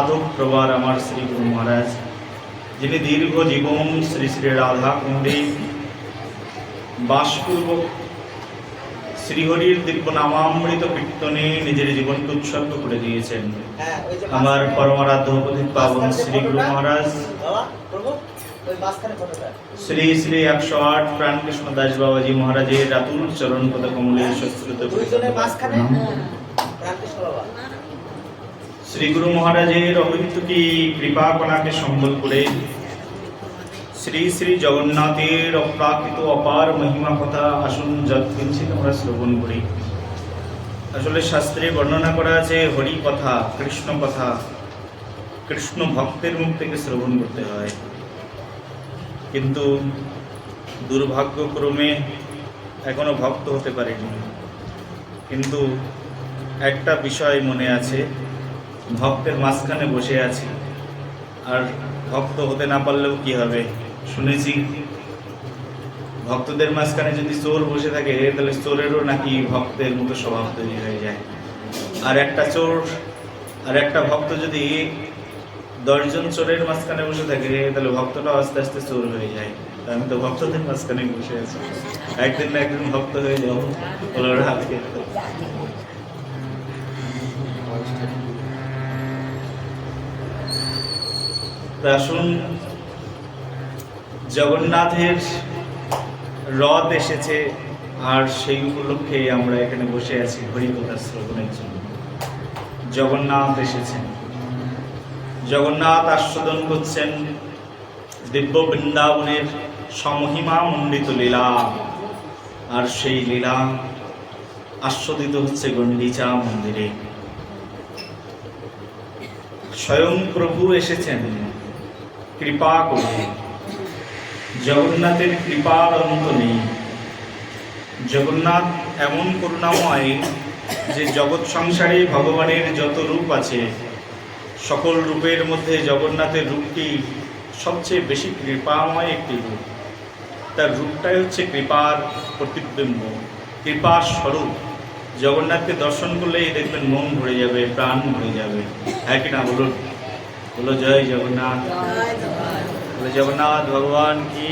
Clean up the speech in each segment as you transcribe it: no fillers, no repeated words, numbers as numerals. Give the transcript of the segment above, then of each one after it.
সাধক প্রবার আমার শ্রী গুরু মহারাজ, যিনি দীর্ঘ জীবন শ্রী শ্রী রাধা কুণ্ডে বাসপূর্বক শ্রীহরির দিব্য নামামৃত কীর্তনে নিজের জীবনকে উৎসর্গ করে দিয়েছেন। আমার পরমারাধ্য পথিক পাবন শ্রী গুরু মহারাজ শ্রী শ্রী 108 প্রাণকৃষ্ণ দাস বাবাজি মহারাজের রাতুল চরণ পদ কমলের সশ্রুত শ্রী গুরু মহারাজের অবৈতুকী কৃপা কণাকে সম্বল করে শ্রী শ্রী জগন্নাথের অপ্রাকৃত অপার মহিমা কথা আসুন যত কিঞ্চিত আমরা শ্রবণ করি। আসলে শাস্ত্রে বর্ণনা করা আছে হরি কথা, কৃষ্ণ কথা কৃষ্ণ ভক্তের মুখ থেকে শ্রবণ করতে হয়, কিন্তু দুর্ভাগ্যক্রমে এখনো ভক্ত হতে পারেনি। কিন্তু একটা বিষয় মনে আছে, ভক্তের মাঝখানে বসে আছি, আর ভক্ত হতে না পারলেও কি হবে, শুনেছি ভক্তদের মাঝখানে যদি চোর বসে থাকে তাহলে চোরেরও নাকি ভক্তের মতো স্বভাব তৈরি হয়ে যায়। আর একটা ভক্ত যদি 10 জন চোরের মাঝখানে বসে থাকে তাহলে ভক্তটাও আস্তে আস্তে চোর হয়ে যায়। আমি তো ভক্তদের মাঝখানে বসে আছি, একদিন না একদিন ভক্ত হয়ে যাবো। আসুন, জগন্নাথের রথ এসেছে আর সেই উপলক্ষে আমরা এখানে বসে আছি হরিকথা শ্রবণের জন্য। জগন্নাথ এসেছেন, জগন্নাথ আস্বাদন করছেন দিব্য বৃন্দাবনের সমহিমা মণ্ডিত লীলা, আর সেই লীলা আস্বাদিত হচ্ছে গণ্ডিচা মন্দিরে। স্বয়ং প্রভু এসেছেন কৃপা করে। জগন্নাথের কৃপার অন্ত নেই। জগন্নাথ এমন করুণাময় যে জগৎ সংসারে ভগবানের যত রূপ আছে সকল রূপের মধ্যে জগন্নাথের রূপটি সবচেয়ে বেশি কৃপাময় একটি রূপ। তার রূপটাই হচ্ছে কৃপার প্রতিবিম্ব, কৃপার স্বরূপ। জগন্নাথকে দর্শন করলেই দেখবেন মন ভরে যাবে, প্রাণ ভরে যাবে। হ্যাঁ কিনা বলুন? বলো জয় জগন্নাথ, বলো জগন্নাথ ভগবান কি।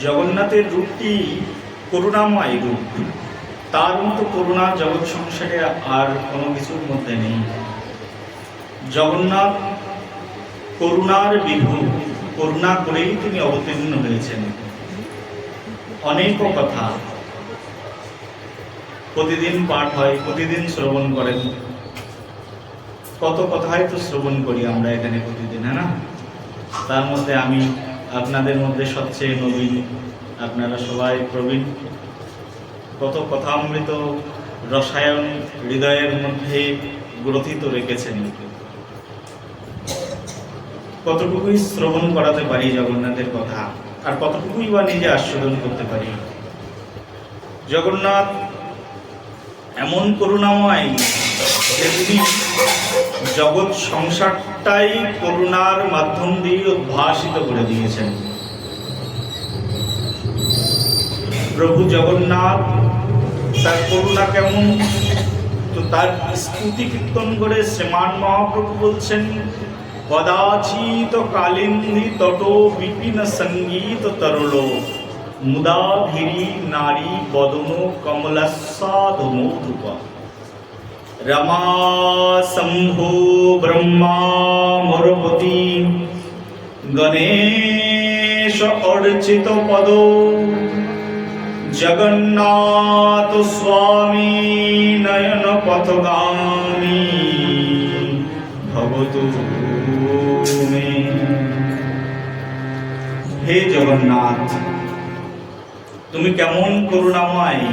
জগন্নাথের রূপটি করুণাময় রূপ, তার মতো করুণা জগৎ সংসারে আর কোনো কিছুর মধ্যে নেই। জগন্নাথ করুণার বিভু, করুণা করেই তিনি অবতীর্ণ হয়েছেন। অনেক কথা প্রতিদিন পাঠ হয়, প্রতিদিন শ্রবণ করেন। কত কথাই তো শ্রবণ করি আমরা এখানে প্রতিদিন, হ্যাঁ না? তার মধ্যে আমি আপনাদের মধ্যে সবচেয়ে নবীন, আপনারা সবাই প্রবীণ। কত কথামৃত রসায়ন হৃদয়ের মধ্যে গ্রথিত রেখেছেন। কতটুকুই শ্রবণ করাতে পারি জগন্নাথের কথা, আর কতটুকুই বা নিজে আস্বাদন করতে পারি। জগন্নাথ এমন করুণাময় যে তিনি জগৎ সংসারটাই করুণার মাধ্যম দিয়ে উদ্ভাসিত করে দিয়েছেন। প্রভু জগন্নাথ তার করুণা কেমন, তো তার স্তুতি কীর্তন করে শ্রীমান মহাপ্রভু বলছেন, কদাচিত কালিন্দী তট বিপিন সঙ্গীত তরল মুদাভিরি নারী বদন কমলাস্বাদ মৌধুপ রমা শম্ভু ব্রহ্মা মরপতি গণেশ অর্চিত পদ জগন্নাথ স্বামী নয়ন পথগামী ভবতু মে। হে জগন্নাথ, তুমি কেমন করুণাময়।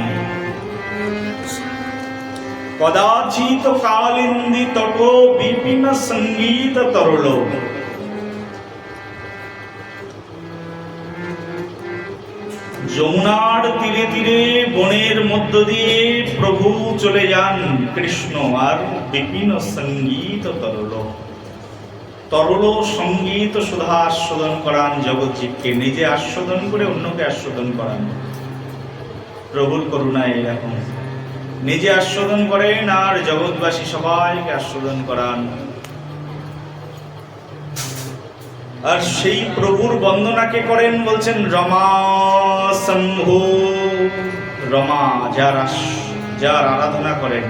কদাচিত কালিন্দী তট বিপিন সঙ্গীত তরল। যমুনার তীরে তীরে বনের মধ্য দিয়ে প্রভু চলে যান কৃষ্ণ, আর বিপিন সঙ্গীত তরল, তরল সঙ্গীত সুধা আস্বাদন করান জগৎজীবকে, নিজে আস্বাদন করে অন্যকে আস্বাদন করান। প্রভুর করুণায় এরকম নিজে আস্বাদন করেন আর জগৎবাসী সবাইকে আস্বাদন করান। আর সেই প্রভুর বন্দনাকে করেন বলছেন রমা শম্ভু। রমা যার আরাধনা করেন,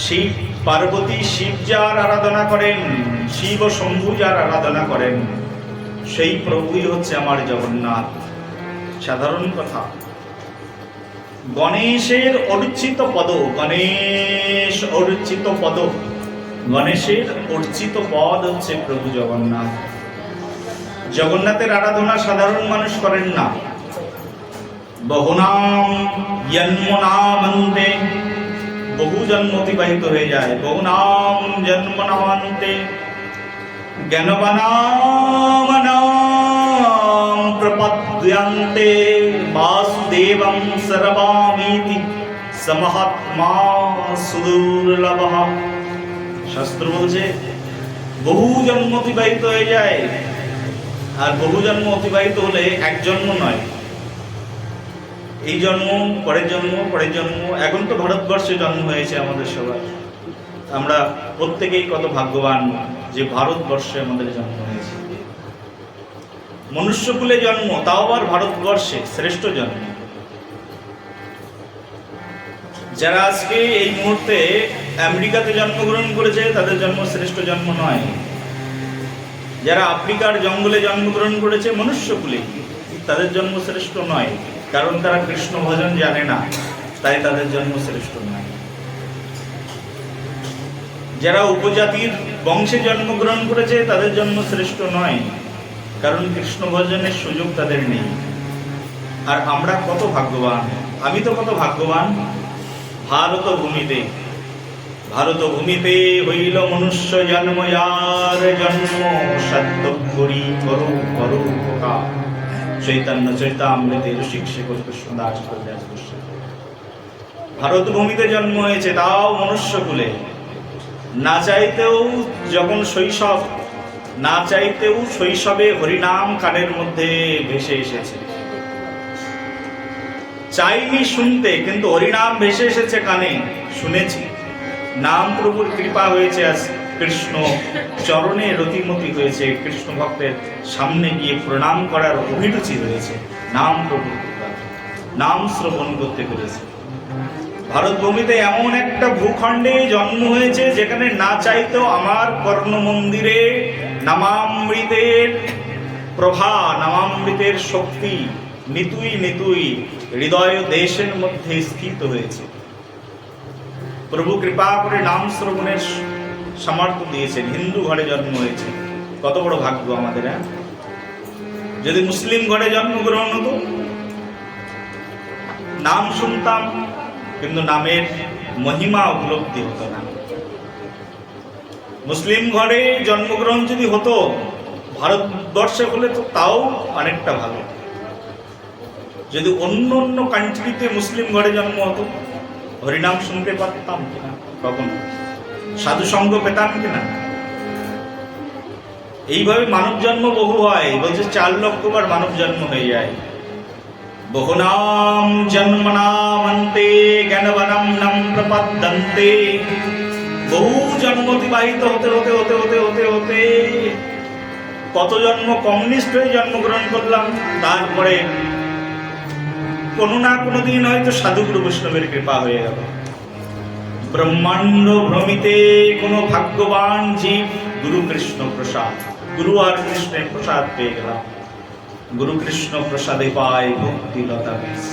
শিব পার্বতী শিব যার আরাধনা করেন, শিব ও শম্ভু যার আরাধনা করেন, সেই প্রভুই হচ্ছে আমার জগন্নাথ। সাধারণ কথা, গণেশের অর্চিত পদ, গণেশ অর্চিত পদ, গণেশের অর্চিত পদ হচ্ছে প্রভু জগন্নাথ। জগন্নাথের আরাধনা সাধারণ মানুষ করেন না। বহুনাম জন্মনামন্তে, বহু জন্ম অতিবাহিত হয়ে যায়। বহুনাম জন্মনামন্তে জ্ঞানবানাম প্রপদ্যন্তে বাসুদেবম সর্বামিতি সমহাত্মা সুদুর্লভঃ। শাস্ত্র বলছে বহু জন্ম অতিবাহিত হয়ে যায়। আর বহু জন্ম অতিবাহিত হলে এক জন্ম নয়, এই জন্ম পরের জন্ম পরের জন্ম। এখন তো ভারতবর্ষে জন্ম হয়েছে আমাদের সবার, আমরা প্রত্যেকেই কত ভাগ্যবান যে ভারতবর্ষে আমাদের জন্ম হয়েছে। মনুষ্যকুলে জন্ম, তাও আবার ভারতবর্ষে, শ্রেষ্ঠ জন্ম। যারা আজকে এই মুহূর্তে আমেরিকাতে জন্মগ্রহণ করেছে তাদের জন্ম শ্রেষ্ঠ জন্ম নয়। যারা আফ্রিকার জঙ্গলে জন্মগ্রহণ করেছে মনুষ্যকুলে, তাদের জন্ম শ্রেষ্ঠ নয়, কারণ তারা কৃষ্ণ ভজন জানে না, তাই তাদের জন্ম শ্রেষ্ঠ নয়। যারা উপজাতির বংশে জন্মগ্রহণ করেছে তাদের জন্ম শ্রেষ্ঠ নয়, কারণ কৃষ্ণ ভজনের সুযোগ তাদের নেই। আর আমরা কত ভাগ্যবান, আমি তো কত ভাগ্যবান। ভারত ভূমিতে, ভারত ভূমিতে হইল মনুষ্য জন্ম, যার জন্ম সত্য করি করো করো খোকা। চৈতন্য চৈতামৃতের শিক্ষক কৃষ্ণদাস কবিরাজ গোস্বামী। ভারত ভূমিতে জন্ম হয়েছে, তাও মনুষ্যকুলে। না চাইতেও যখন শৈশব, না চাইতেও শৈশবে হরিনাম কানের মধ্যে ভেসে এসেছে। চাইনি শুনতে, কিন্তু হরিনাম ভেসে এসেছে কানে, শুনেছি। নাম প্রভুর কৃপা হয়েছে, আজ কৃষ্ণ চরণে রতিমতি হয়েছে, কৃষ্ণ ভক্তের সামনে গিয়ে প্রণাম করার অভিরুচি হয়েছে। নাম প্রভুর কৃপা, নাম শ্রবণ করতে পেরেছে। ভারত ভূমিতে এমন একটা ভূখণ্ডে জন্ম হয়েছে যেখানে না চাইতেও আমার কর্ণ মন্দিরে নামামৃতের প্রভা, নামামৃতের শক্তি নিতুই নিতুই হৃদয় দেশের মধ্যে স্থিত হয়েছে। প্রভু কৃপা করে নাম শ্রবণের সামর্থ্য দিয়েছেন। হিন্দু ঘরে জন্ম হয়েছে, কত বড় ভাগ্য আমাদের। যদি মুসলিম ঘরে জন্মগ্রহণ হতো, নাম শুনতাম কিন্তু নামের মহিমা উপলব্ধি হতো না। মুসলিম ঘরে জন্মগ্রহণ যদি হতো ভারতবর্ষে হলে তো তাও অনেকটা ভালো। যদি অন্য অন্য কান্ট্রিতে মুসলিম ঘরে জন্ম হতো, হরিনাম শুনতে পারতাম কিনা, কখনো সাধু সঙ্গ পেতাম কিনা। এইভাবে মানব জন্ম বহু হয়, বলছে 4 লক্ষ বার মানব জন্ম হয়ে যায়। বহুনাম জন্মনামন্তে জ্ঞানবনম নম প্রপদ্যন্তে। বহু জন্ম অতিবাহিত হতে হতে হতে হতে হতে হতে কত জন্ম কমিউনিস্ট হয়ে জন্মগ্রহণ করলাম, তারপরে কোনো না কোনো দিন হয়তো সাধুগুরু বৈষ্ণবের কৃপা হয়ে গেল। ব্রহ্মাণ্ড ভ্রমিতে কোনো ভাগ্যবান জীব গুরু কৃষ্ণ প্রসাদ, গুরু আর কৃষ্ণের প্রসাদ পেয়ে গেলাম। গুরু কৃষ্ণ প্রসাদে পায় ভক্তি লতা বীজ।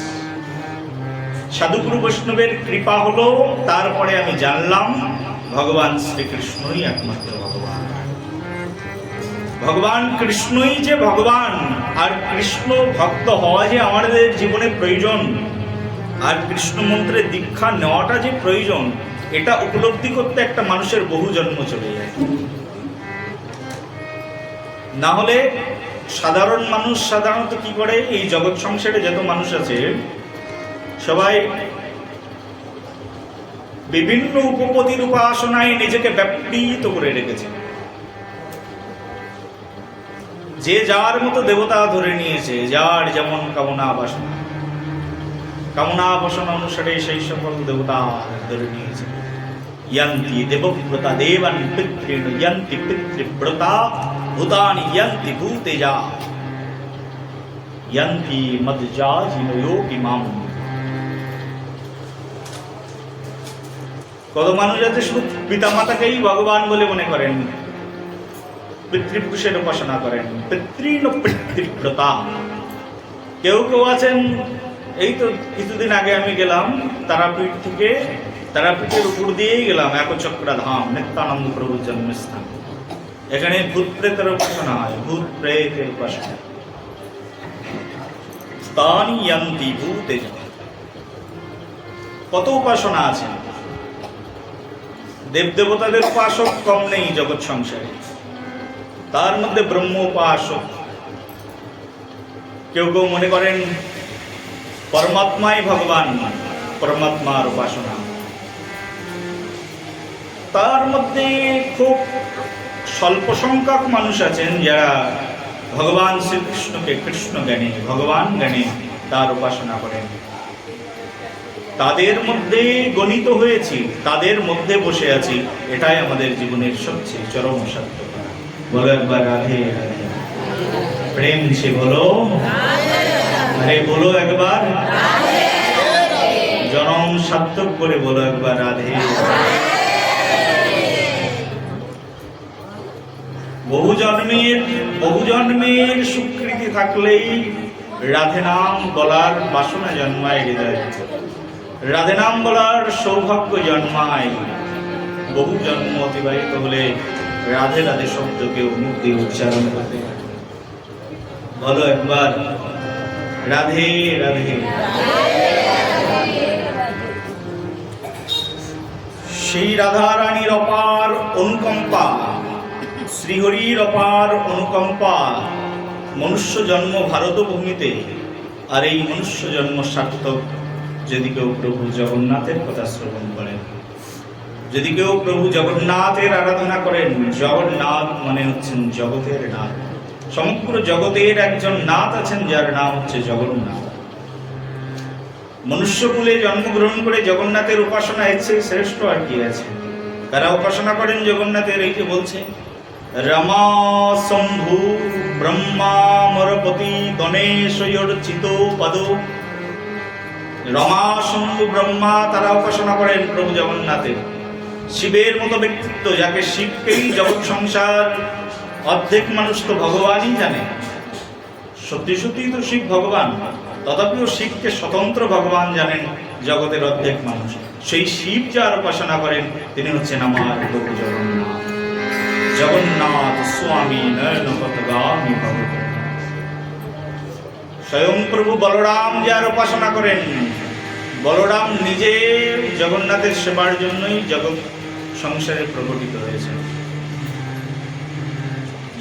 সাধুগুরু বৈষ্ণবের কৃপা হলো, তারপরে আমি জানলাম ভগবান শ্রীকৃষ্ণই একমাত্র ভগবান। ভগবান কৃষ্ণই যে ভগবান, আর কৃষ্ণ ভক্ত হওয়া যে আমাদের জীবনে প্রয়োজন, আর কৃষ্ণ মন্ত্রের দীক্ষা নেওয়াটা যে প্রয়োজন, এটা উপলব্ধি করতে একটা মানুষের বহু জন্ম চলে যায়। না হলে সাধারণ মানুষ সাধারণত কি করে, এই জগৎ সংসারে যত মানুষ আছে সবাই বিভিন্ন উপপত্তির উপাসনায় নিজেকে ব্যাপৃত করে রেখেছে। যে যার মতো দেবতা ধরে নিয়েছে, যার যেমন কামনা বাসনা। কামনা বাসনা অনুসারে সেই সকল দেবতা ধরে নিয়েছে। यन्ति देवव्रता देवान् पितॄन् यन्ति पितृव्रता भूतानि यन्ति भूतेजा यन्ति मद्जाजिनयोगि माम्। কত মানুষ আছে শুধু পিতা মাতাকেই ভগবান বলে মনে করেন, পিতৃপুরুষের উপাসনা করেন। পিতৃণ পিতৃব্রতা। কেউ কেউ আছেন, এই তো কিছুদিন আগে আমি গেলাম তারাপীঠ থেকে, তারাপীঠের উপর দিয়েই গেলাম একচক্রা ধাম, নিত্যানন্দ প্রভুর জন্মস্থান। এখানে ভূত প্রেতের উপাসনা হয়, ভূত প্রেতের উপাসনা। তানি ইয়ান্তি ভূতেজা। কত উপাসনা আছে। দেবদেবতাদের উপাসক কম নেই জগৎ সংসারে। তার মধ্যে ব্রহ্ম উপাসক। কেউ কেউ মনে করেন পরমাত্মাই ভগবান, পরমাত্মার উপাসনা। তার মধ্যে খুব স্বল্প সংখ্যক মানুষ আছেন যারা ভগবান শ্রীকৃষ্ণকে কৃষ্ণ জ্ঞানে, ভগবান জ্ঞানে তার উপাসনা করেন। তাদের মধ্যে গণিত হয়েছি, তাদের মধ্যে বসে আছি, এটাই আমাদের জীবনের সবচেয়ে চরম সত্য। বলো একবার রাধে রাধে, প্রেম সে বলো, আরে বলো একবার, জনম সার্থক করে বলো একবার রাধে। বহু জন্মের স্বীকৃতি থাকলেই রাধে নাম বলার বাসনা জন্মায় হৃদয়ে, রাধে নাম বলার সৌভাগ্য জন্মায়। বহু জন্ম অতিবাহিত হলে রাধে রাধে শব্দকে মুখ দিয়ে উচ্চারণ করতে হয়। বলো একবার রাধে রাধে। সেই রাধা রানীর অপার অনুকম্পা, শ্রীহরির অপার অনুকম্পা, মনুষ্য জন্ম ভারত ভূমিতে। আর এই মনুষ্য জন্ম সার্থক যদি কেউ প্রভু জগন্নাথের কথা শ্রবণ করেন, যদি কেউ প্রভু জগন্নাথের আরাধনা করেন। জগন্নাথ মানে হচ্ছেন জগতের নাথ। সমগ্র জগতের একজন নাথ আছেন যার নাম হচ্ছে জগন্নাথ। মনুষ্যকুলে জন্মগ্রহণ করে জগন্নাথের উপাসনা এসে শ্রেষ্ঠ আর কি আছে। তারা উপাসনা করেন জগন্নাথের, এই যে বলছে রমা শম্ভু ব্রহ্মা মরপতি গণেশ চিত পদ। রমা শম্ভু ব্রহ্মা তারা উপাসনা করেন প্রভু জগন্নাথের। শিবের মতো ব্যক্তিত্ব, যাকে শিবকেই জগৎ সংসার অর্ধেক মানুষ তো ভগবানই জানে। সত্যি সত্যি তো শিব ভগবান, তথাপিও শিবকে স্বতন্ত্র ভগবান জানেন জগতের অর্ধেক মানুষ। সেই শিব যার উপাসনা করেন তিনি হচ্ছেন আমার প্রভু জগন্নাথ। জগন্নাথ স্বামী নয়নপথগামী ভগবান। স্বয়ং প্রভু বলরাম যার উপাসনা করেন, বলরাম নিজে জগন্নাথের সেবার জন্যই জগৎ সংসারে প্রকটিত হয়েছে।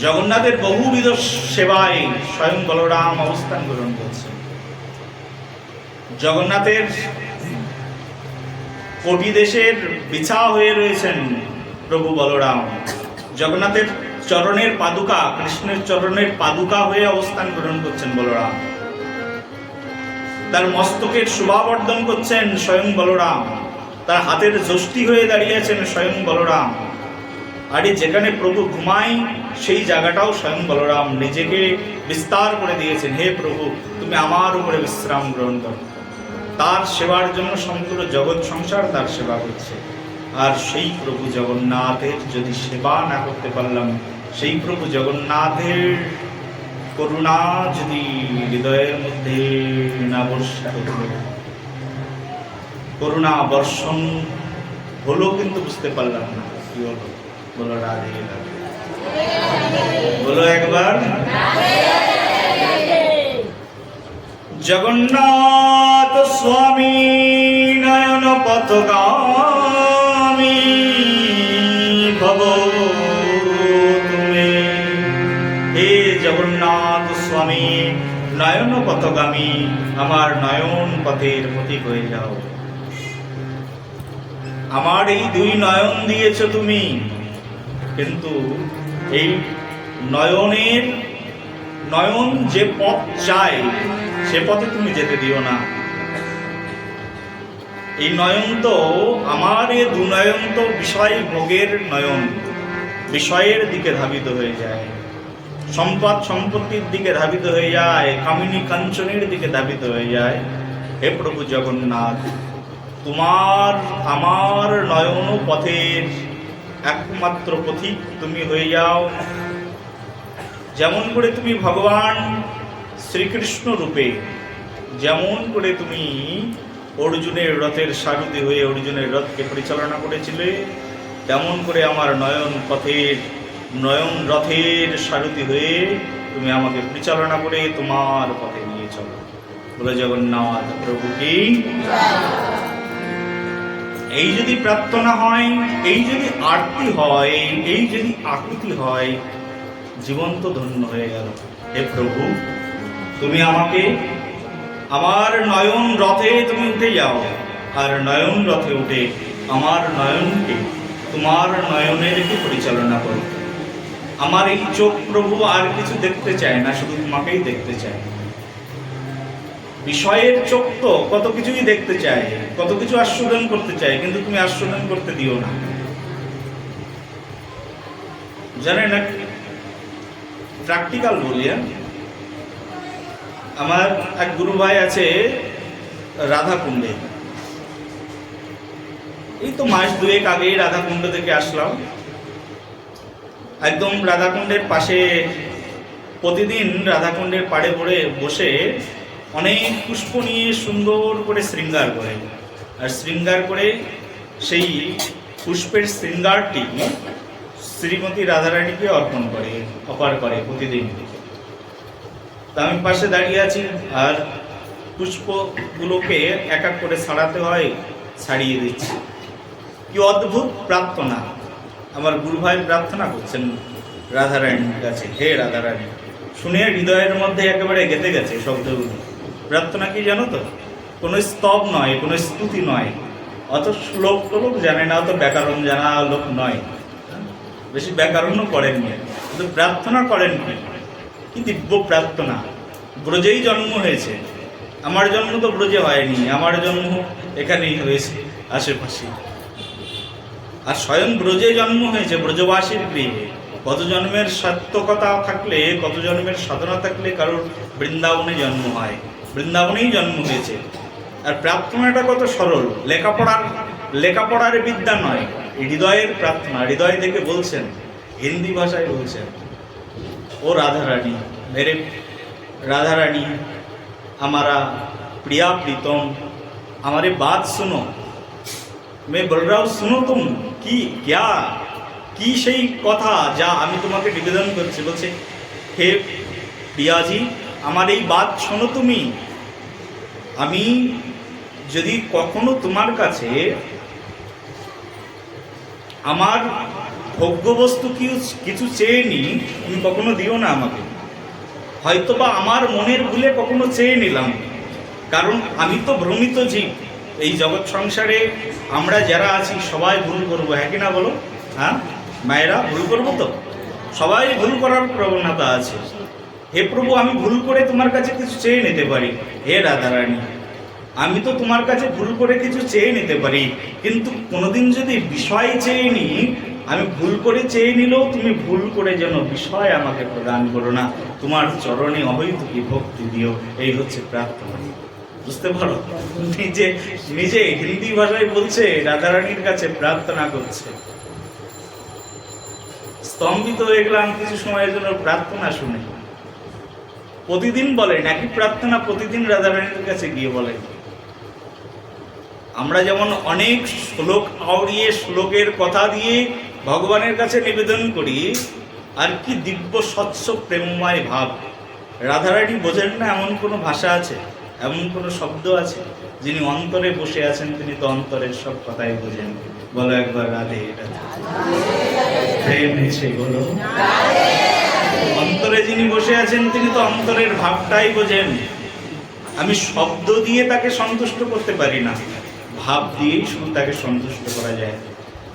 জগন্নাথের বহুবিধ সেবায় স্বয়ং বলরাম অবস্থান গ্রহণ করছে। জগন্নাথের কোটি দেশের বিছা হয়ে রয়েছেন প্রভু বলরাম। জগন্নাথের চরণের পাদুকা, কৃষ্ণের চরণের পাদুকা হয়ে অবস্থান গ্রহণ করছেন বলরাম। তার মস্তকের শোভাবর্ধন করছেন স্বয়ং বলরাম। তার হাতের যষ্টি হয়ে দাঁড়িয়েছেন স্বয়ং বলরাম। আর যেখানে প্রভু ঘুমায় সেই জায়গাটাও স্বয়ং বলরাম নিজেকে বিস্তার করে দিয়েছেন। হে প্রভু, তুমি আমার উপরে বিশ্রাম গ্রহণ করো। তার সেবার জন্য সমগ্র জগৎ সংসার তার সেবা করছে। আর সেই প্রভু জগন্নাথের যদি সেবা না করতে পারলাম, সেই প্রভু জগন্নাথের করুণা যদি হৃদয়ের মধ্যে না বর্ষিত হলো, করুণা বর্ষণ হলো কিন্তু বুঝতে পারলাম না কি হলো। বলো রাধে রাধে, বলো একবার জগন্নাথ স্বামী নয়ন পথগামী ভব তুমি। হে জগন্নাথ স্বামী নয়ন পথগামী, আমার নয়ন পথের প্রতীক হয়ে যাও। আমার এই দুই নয়ন দিয়েছ তুমি, কিন্তু এই নয়ন যে পথ চায় সে পথে তুমি যেতে দিও না। এই নয়ন তো আমার এ দুনয়ন তো বিষয় ভোগের নয়ন, বিষয়ের দিকে ধাবিত হয়ে যায়, সম্পদ সম্পত্তির দিকে ধাবিত হয়ে যায়, কামিনী কাঞ্চনের দিকে ধাবিত হয়ে যায়। হে প্রভু জগন্নাথ, তোমার আমার নয়ন পথের একমাত্র পথিক তুমি হয়ে যাও। যেমন করে তুমি ভগবান শ্রীকৃষ্ণ রূপে, যেমন করে তুমি অর্জুনের রথের সারথি হয়ে অর্জুনের রথকে পরিচালনা করেছিলে, তেমন করে আমার নয়ন পথের নয়ন রথের সারথি হয়ে তুমি আমাকে পরিচালনা করে তোমার পথে নিয়ে চলো। বলে জগন্নাথ প্রভু কি। এই যদি প্রার্থনা হয়, এই যদি আরতি হয়, এই যদি আকুতি হয়, জীবন তো ধন্য হয়ে গেল। হে প্রভু, তুমি আমাকে আমার নয়ন রথে তুমি উঠে যাও, আর নয়ন রথে উঠে আমার নয়নকে তোমার নয়নে রেখে পরিচালনা করো। আমার এই চোখ প্রভু আর কিছু দেখতে চায় না, শুধু তোমাকেই দেখতে চায়। বিষয়ের চোখ তো কত কিছুই দেখতে চায়, কত কিছু আস্বাদন করতে চায়, কিন্তু তুমি আস্বাদন করতে দিও না। জানেন, প্র্যাকটিক্যাল বলি, আমার এক গুরু ভাই আছে রাধাকুণ্ডে। এই তো মাস দুয়েক আগেই রাধাকুণ্ড থেকে আসলাম। একদম রাধাকুণ্ডের পাশে প্রতিদিন রাধাকুণ্ডের পাড়ে পড়ে বসে অনেক পুষ্প নিয়ে সুন্দর করে শৃঙ্গার করে, আর শৃঙ্গার করে সেই পুষ্পের শৃঙ্গারটি শ্রীমতী রাধারানীকে অর্পণ করে প্রতিদিন। তা আমি পাশে দাঁড়িয়ে আছি, আর পুষ্পগুলোকে এক এক করে ছাড়াতে হয়, ছাড়িয়ে দিচ্ছি। কি অদ্ভুত প্রার্থনা! আমার গুরু ভাই প্রার্থনা করছেন রাধারানীর কাছে, হে রাধারানী। শুনে হৃদয়ের মধ্যে একেবারে গেঁথে গেছে শব্দগুলো। প্রার্থনা কি জানো তো? কোনো স্তব নয়, কোনো স্তুতি নয়, অত শ্লোক টোলক জানে না, অত ব্যাকরণ জানা লোক নয়, বেশি ব্যাকরণও করেননি, কিন্তু প্রার্থনা করেন কি দিব্য প্রার্থনা। ব্রজেই জন্ম হয়েছে, আমার জন্ম তো ব্রজে হয়নি, আমার জন্ম এখানেই হয়েছে আশেপাশে। আর স্বয়ং ব্রজে জন্ম হয়েছে, ব্রজবাসীর গৃহে। কত জন্মের সার্থকতা থাকলে, কত জন্মের সাধনা থাকলে কারোর বৃন্দাবনে জন্ম হয়, বৃন্দাবনেই জন্ম হয়েছে। আর প্রার্থনাটা কত সরল, লেখাপড়ার বিদ্যা নয়, হৃদয়ের প্রার্থনা। হৃদয় থেকে বলছেন, হিন্দি ভাষায় বলছেন, ও রাধা রানী, मेरे राधा रानी, हमारा प्रिया प्रीतम, हमारी बात सुनो, मैं बोल रहा हूँ सुनो तुम। কি क्या কি সেই কথা যা আমি তোমাকে নিবেদন করছি। বলছে, হে প্রিয়াজি, আমার এই বাত শোনো তুমি। আমি যদি কখনো তোমার কাছে আমার ভোগ্যবস্তু কিছু চেয়ে নি, তুমি কখনো দিও না আমাকে। হয়তোবা আমার মনের ভুলে কখনো চেয়ে নিলাম, কারণ আমি তো ভ্রমিত জীব। এই জগৎ সংসারে আমরা যারা আছি সবাই ভুল করবো, হ্যাঁ কি না বলো? হ্যাঁ মায়েরা, ভুল করবো তো, সবাই ভুল করার প্রবণতা আছে। হে প্রভু, আমি ভুল করে তোমার কাছে কিছু চেয়ে নিতে পারি। হে রাধারানী, আমি তো তোমার কাছে ভুল করে কিছু চেয়ে নিতে পারি, কিন্তু কোনোদিন যদি বিষয় চেয়ে নিই, আমি ভুল করে চেয়ে নিলেও তুমি ভুল করে যেন বিষয় আমাকে প্রদান করো না, তোমার চরণে অহৈতুকী ভক্তি দিও। এই হচ্ছে প্রার্থনা। বুঝতে পারো? নিজে হিন্দি ভাষায় বলছে, রাধারানীর কাছে প্রার্থনা করছে। স্তম্ভিত হয়ে গেলাম কিছু সময়ের জন্য প্রার্থনা শুনে। প্রতিদিন বলেন একই প্রার্থনা, প্রতিদিন রাধারানীর কাছে গিয়ে বলেন। আমরা যেমন অনেক শ্লোক আওড়িয়ে, শ্লোকের কথা দিয়ে ভগবানের কাছে নিবেদন করি, আর কি দিব্য স্বচ্ছ প্রেমময় ভাব। রাধারানী বোঝেন না এমন কোনো ভাষা আছে, এমন কোনো শব্দ আছে? যিনি অন্তরে বসে আছেন তিনি তো অন্তরের সব কথাই বোঝেন। বলো একবার রাধে রাধে। প্রেম এসে বলো। অন্তরে যিনি বসে আছেন তিনি তো অন্তরের ভাবটাই বোঝেন। আমি শব্দ দিয়ে তাকে সন্তুষ্ট করতে পারি না, ভাব দিয়েই শুধু তাকে সন্তুষ্ট করা যায়।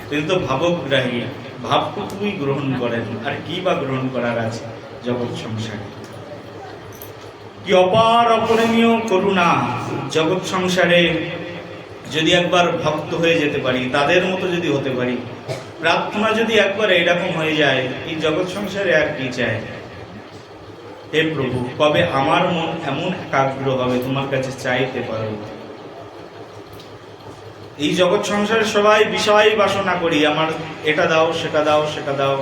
তিনি তো ভাবগ্রাহী, ভাবটুকুই গ্রহণ করেন, আর কি বা গ্রহণ করার আছে জগৎ সংসারে? কি অপার অপরিমেয় করুণা জগৎ সংসারে। যদি একবার ভক্ত হয়ে যেতে পারি, তাদের মতো যদি হতে পারি, প্রার্থনা যদি একবার এরকম হয়ে যায়, এই জগৎ সংসারে আর কি চাই? হে প্রভু, কবে আমার মন এমন একাগ্র হবে তোমার কাছে চাইতে পারব? এই জগৎ সংসারে সবাই বিষয় বাসনা করি, আমার এটা দাও, সেটা দাও, সেটা দাও।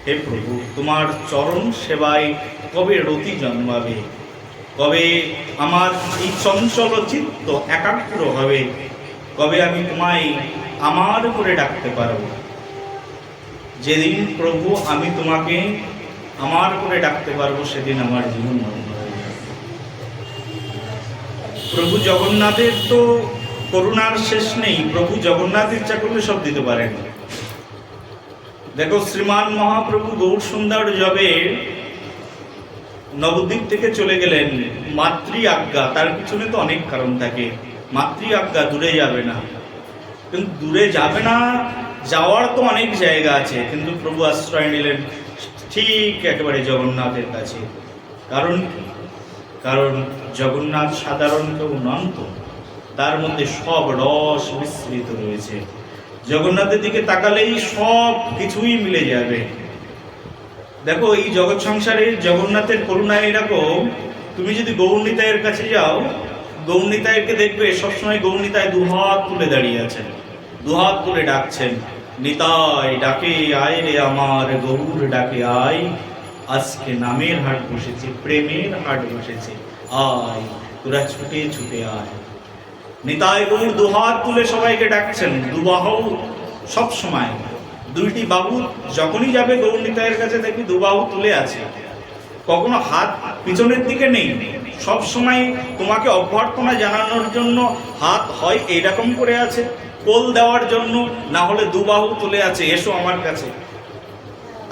হে প্রভু, তোমার চরণ সেবায় কবে রতি জন্মাবে? কবে আমার এই চঞ্চল চিত্ত একাগ্র হবে? কবে আমি তোমায় আমার করে ডাকতে পারব? যেদিন প্রভু আমি তোমাকে আমার করে ডাকতে পারবো, সেদিন আমার জীবন ধন্য হয়ে যাবে। প্রভু জগন্নাথের তো করুণার শেষ নেই। প্রভু জগন্নাথ ইচ্ছা করলে সব দিতে পারেন। দেখো, শ্রীমান মহাপ্রভু গৌর সুন্দর যবে নবদ্বীপ থেকে চলে গেলেন, মাতৃ আজ্ঞা, তার পিছনে তো অনেক কারণ থাকে। মাতৃ আজ্ঞা, দূরে যাবে না। কিন্তু দূরে যাবে না, যাওয়ার তো অনেক জায়গা আছে, কিন্তু প্রভু আশ্রয় নিলেন ঠিক একেবারে জগন্নাথের কাছে। কারণ জগন্নাথ সাধারণ কেউ নন তো, তার মধ্যে সব রস মিশ্রিত রয়েছে। জগন্নাথের দিকে তাকালেই সব কিছুই মিলে যাবে। দেখো, এই জগৎ সংসারে জগন্নাথের করুণা এরকম, তুমি যদি গৌরনিতাইয়ের কাছে যাও, গৌরনিতাইকে দেখবে সবসময় গৌরনিতাই দুহাত তুলে দাঁড়িয়ে আছেন, দুহাত তুলে ডাকছেন, নিতাই ডাকে আয় রে আমার, গৌর ডাকে আয়, আজকে নামের হাট বসেছে, প্রেমের হাট বসেছে, আয় তোরা ছুটে ছুটে আয়। নিতাই গৌর দুহাত তুলে সবাইকে ডাকছেন, দুবাহু সব সময়। দুইটি বাহু যখনই যাবে গৌর নিতাইয়ের কাছে দেখবি দুবাহু তুলে আছে, কখনো হাত পিছনের দিকে নেই। সব সময় তোমাকে অভ্যর্থনা জানানোর জন্য হাত হয় এইরকম করে আছে, কোল দেওয়ার জন্য, না হলে দুবাহু তুলে আছে, এসো আমার কাছে।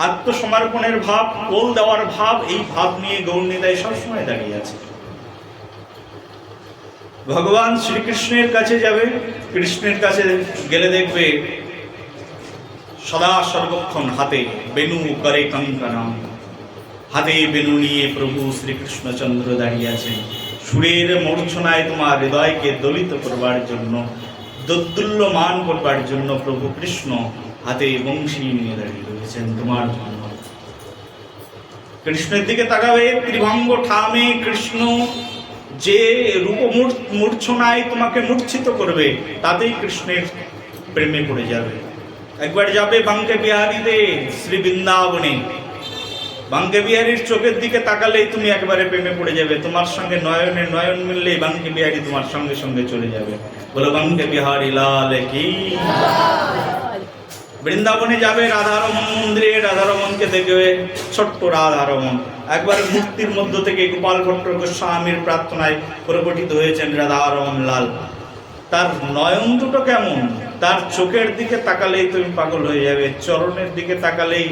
আত্মসমর্পণের ভাব, কোল দেওয়ার ভাব, এই ভাব নিয়ে গৌর নিতাই সবসময় দাঁড়িয়ে আছে। ভগবান শ্রীকৃষ্ণের কাছে যাবে, কৃষ্ণের কাছে গেলে দেখবে সদা সর্বক্ষণ হাতে বেনু করে কঙ্কণম, হাতে বেনু নিয়ে প্রভু শ্রীকৃষ্ণচন্দ্র দাঁড়িয়ে আছেন। সুরের মূর্ছনায় তোমার হৃদয়কে দলিত করবার জন্য, দোদ্দুল্যমান করবার জন্য প্রভু কৃষ্ণ হাতে বংশী নিয়ে দাঁড়িয়ে রয়েছেন তোমার জন্য। কৃষ্ণের দিকে তাকাবে, ত্রিভঙ্গ ঠামে কৃষ্ণ যে রূপ মূর্ছনায় তোমাকে মূর্ছিত করবে, তাতেই কৃষ্ণের প্রেমে পড়ে যাবে। একবার যাবে বাঙ্কে বিহারীতে, শ্রী বৃন্দাবনে, বাঙ্কে বিহারীর চোখের দিকে তাকালেই তুমি একবারে প্রেমে পড়ে যাবে। তোমার সঙ্গে নয়নে নয়ন মিললেই বাঙ্কে বিহারী তোমার সঙ্গে সঙ্গে চলে যাবে। বলো বাঙ্কে বিহারী লাল কি। বৃন্দাবনে যাবে, রাধারমন মন্দিরে, রাধারমনকে দেখবে, ছোট্ট রাধারমন একবার মূর্তির মধ্য থেকে গোপাল ভট্ট গোস্বামীর প্রার্থনায় প্রকটিত হয়েছেন রাধারমন লাল। তার নয়ন দুটো কেমন, তার চোখের দিকে তাকালেই তুমি পাগল হয়ে যাবে, চরণের দিকে তাকালেই